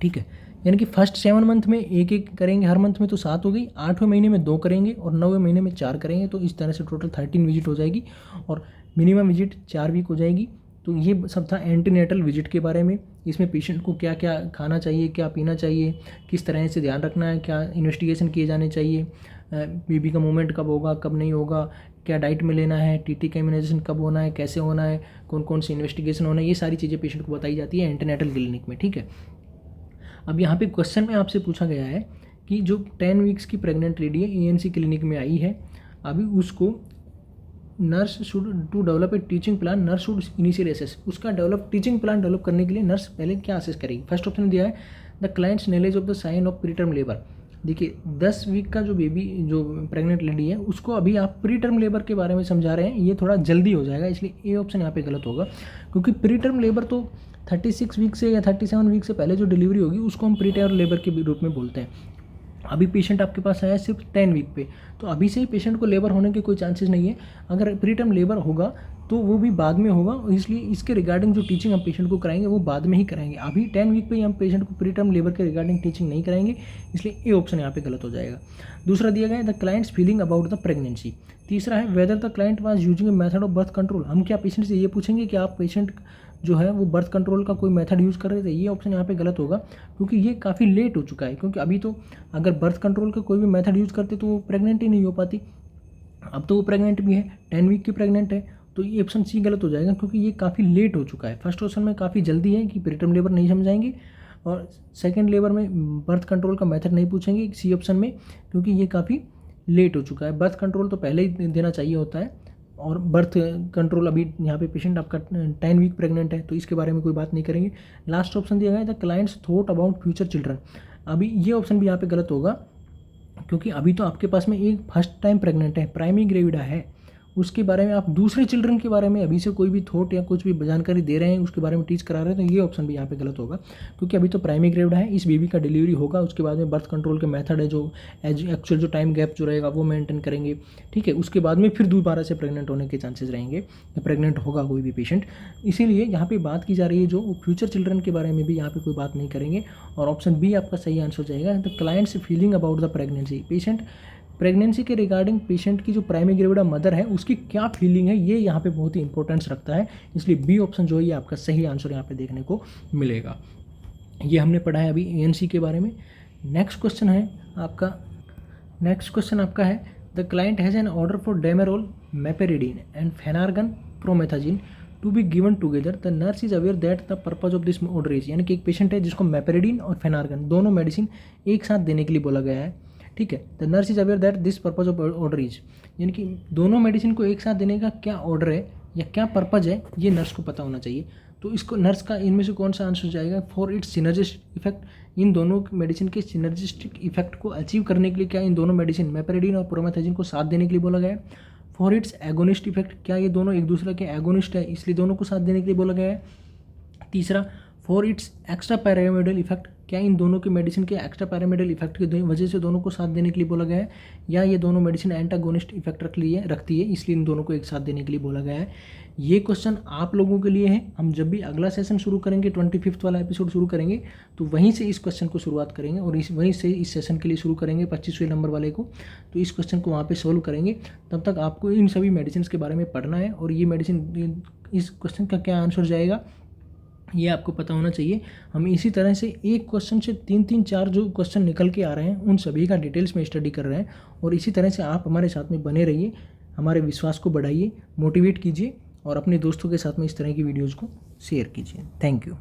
ठीक है, यानी कि फर्स्ट 7 मंथ में 1 करेंगे हर मंथ में, तो 7 हो गई। 8वें महीने में 2 करेंगे और 9वें महीने में 4 करेंगे, तो इस तरह से टोटल 13 विजिट हो जाएगी, और मिनिमम विजिट 4 वीक हो जाएगी। तो ये सब था एंटीनेटल विजिट के बारे में। इसमें पेशेंट को क्या क्या खाना चाहिए, क्या पीना चाहिए, किस तरह से ध्यान रखना है, क्या इन्वेस्टिगेशन किए जाने चाहिए, बेबी का मूवमेंट कब होगा कब नहीं होगा, क्या डाइट में लेना है, टीटी का इम्यूनाइजेशन कब होना है, कैसे होना है, कौन कौन सी इन्वेस्टिगेशन होना है, ये सारी चीज़ें पेशेंट को बताई जाती है एंटीनेटल क्लिनिक में। ठीक है, अब यहाँ पे क्वेश्चन में आपसे पूछा गया है कि जो 10 वीक्स की प्रेग्नेंट लेडी है एएनसी क्लिनिक में आई है, अभी उसको nurse should to develop a teaching plan, nurse should initial assess, उसका टीचिंग प्लान डेवलप करने के लिए नर्स पहले क्या असेस करेगी। फर्स्ट ऑप्शन दिया है the client's knowledge of the sign of preterm labour. देखिए 10 वीक का जो बेबी, जो प्रेग्नेंट लेडी है, उसको अभी आप प्री टर्म लेबर के बारे में समझा रहे हैं, ये थोड़ा जल्दी हो जाएगा, इसलिए ए ऑप्शन यहाँ पे गलत होगा, क्योंकि प्री टर्म लेबर तो 36 वीक से या 37 वीक से पहले जो डिलीवरी होगी उसको हम प्री टर्म लेबर के रूप में बोलते हैं। अभी पेशेंट आपके पास आया सिर्फ 10 वीक पे, तो अभी से ही पेशेंट को लेबर होने के कोई चांसेस नहीं है। अगर प्री टर्म लेबर होगा तो वो भी बाद में होगा, इसलिए इसके रिगार्डिंग जो टीचिंग हम पेशेंट को कराएंगे वो बाद में ही कराएंगे। अभी 10 वीक पे ही हम पेशेंट को प्री टर्म लेबर के रिगार्डिंग टीचिंग नहीं कराएंगे, इसलिए ए ऑप्शन यहाँ पे गलत हो जाएगा। दूसरा दिया गया है the clients feeling about the pregnancy. तीसरा है whether the client was using a method of birth control. हम क्या पेशेंट से ये पूछेंगे कि आप पेशेंट जो है वो बर्थ कंट्रोल का कोई मेथड यूज़ कर रहे थे, ये ऑप्शन यहाँ पे गलत होगा, क्योंकि ये काफ़ी लेट हो चुका है। क्योंकि अभी तो अगर बर्थ कंट्रोल का कोई भी मेथड यूज़ करते तो वो प्रेग्नेंट ही नहीं हो पाती, अब तो वो प्रेग्नेंट भी है, 10 वीक की प्रेग्नेंट है, तो ये ऑप्शन सी गलत हो जाएगा, क्योंकि ये काफ़ी लेट हो चुका है। फर्स्ट ऑप्शन में काफ़ी जल्दी है कि प्रीटर्म लेबर नहीं समझाएंगे, और सेकेंड लेबर में बर्थ कंट्रोल का मेथड नहीं पूछेंगे सी ऑप्शन में, क्योंकि ये काफ़ी लेट हो चुका है। बर्थ कंट्रोल तो पहले ही देना चाहिए होता है, और बर्थ कंट्रोल अभी यहाँ पे पेशेंट आपका 10 वीक प्रेग्नेंट है, तो इसके बारे में कोई बात नहीं करेंगे। लास्ट ऑप्शन दिया गया है the clients thought about future children. अभी ये ऑप्शन भी यहाँ पे गलत होगा, क्योंकि अभी तो आपके पास में एक फर्स्ट टाइम प्रेग्नेंट है, प्राइमरी ग्रेविडा है, उसके बारे में आप दूसरे चिल्ड्रन के बारे में अभी से कोई भी थॉट या कुछ भी जानकारी दे रहे हैं, उसके बारे में टीच करा रहे हैं, तो ये ऑप्शन भी यहाँ पे गलत होगा, क्योंकि अभी तो प्राइमरी ग्रेविडा है, इस बेबी का डिलीवरी होगा, उसके बाद में बर्थ कंट्रोल के मेथड है, जो एक्चुअल जो टाइम गैप जो रहेगा वो मेंटेन करेंगे। ठीक है, उसके बाद में फिर दोबारा से प्रेग्नेंट होने के चांसेस रहेंगे, या प्रेग्नेंट होगा कोई भी पेशेंट, इसीलिए यहाँ पे बात की जा रही है जो फ्यूचर चिल्ड्रन के बारे में भी यहाँ पे कोई बात नहीं करेंगे, और ऑप्शन बी आपका सही आंसर जाएगा the clients feeling about the pregnancy. Patient pregnancy के रिगार्डिंग पेशेंट की जो प्राइमरी ग्रेविडा मदर है उसकी क्या फीलिंग है, ये यहाँ पे बहुत ही इंपॉर्टेंस रखता है, इसलिए बी ऑप्शन जो है ये आपका सही आंसर यहाँ पे देखने को मिलेगा। ये हमने पढ़ा है अभी एएनसी के बारे में। नेक्स्ट क्वेश्चन आपका है the client has an order for Demerol, meperidine and Phenergan promethazine to be given together, the nurse is aware that the purpose of this order is. यानी कि एक पेशेंट है जिसको मेपेरिडीन और फेनार्गन दोनों मेडिसिन एक साथ देने के लिए बोला गया है। ठीक है, the nurse is aware that this purpose of order is, यानी कि दोनों मेडिसिन को एक साथ देने का क्या ऑर्डर है या क्या पर्पज है, ये नर्स को पता होना चाहिए। तो इसको नर्स का इनमें से कौन सा आंसर जाएगा, फॉर इट्स सिनर्जिस्टिक इफेक्ट, इन दोनों मेडिसिन के सिनर्जिस्टिक इफेक्ट को अचीव करने के लिए क्या इन दोनों मेडिसिन मेपेरिडीन और प्रोमेथाजिन को साथ देने के लिए बोला गया है। फॉर इट्स एगोनिस्ट इफेक्ट, क्या ये दोनों एक दूसरे के एगोनिस्ट है इसलिए दोनों को साथ देने के लिए बोला गया है। तीसरा, for its extra pyramidal effect, क्या इन दोनों के मेडिसिन के एक्स्ट्रा पैरामिडल इफेक्ट की वजह से दोनों को साथ देने के लिए बोला गया है, या ये दोनों मेडिसिन एंटागोनिस्ट इफेक्ट रखती है इसलिए इन दोनों को एक साथ देने के लिए बोला गया है। ये क्वेश्चन आप लोगों के लिए है। हम जब भी अगला सेशन शुरू करेंगे 25वां वाला एपिसोड शुरू करेंगे तो वहीं से इस क्वेश्चन को शुरुआत करेंगे, और वहीं से इस सेशन के लिए शुरू करेंगे 25वें नंबर वाले को, तो इस क्वेश्चन को वहाँ पे सोल्व करेंगे। तब तक आपको इन सभी मेडिसिन के बारे में पढ़ना है, और ये मेडिसिन, इस क्वेश्चन का क्या आंसर जाएगा ये आपको पता होना चाहिए। हम इसी तरह से एक क्वेश्चन से 3-4 जो क्वेश्चन निकल के आ रहे हैं उन सभी का डिटेल्स में स्टडी कर रहे हैं, और इसी तरह से आप हमारे साथ में बने रहिए, हमारे विश्वास को बढ़ाइए, मोटिवेट कीजिए, और अपने दोस्तों के साथ में इस तरह की वीडियोज़ को शेयर कीजिए। Thank you.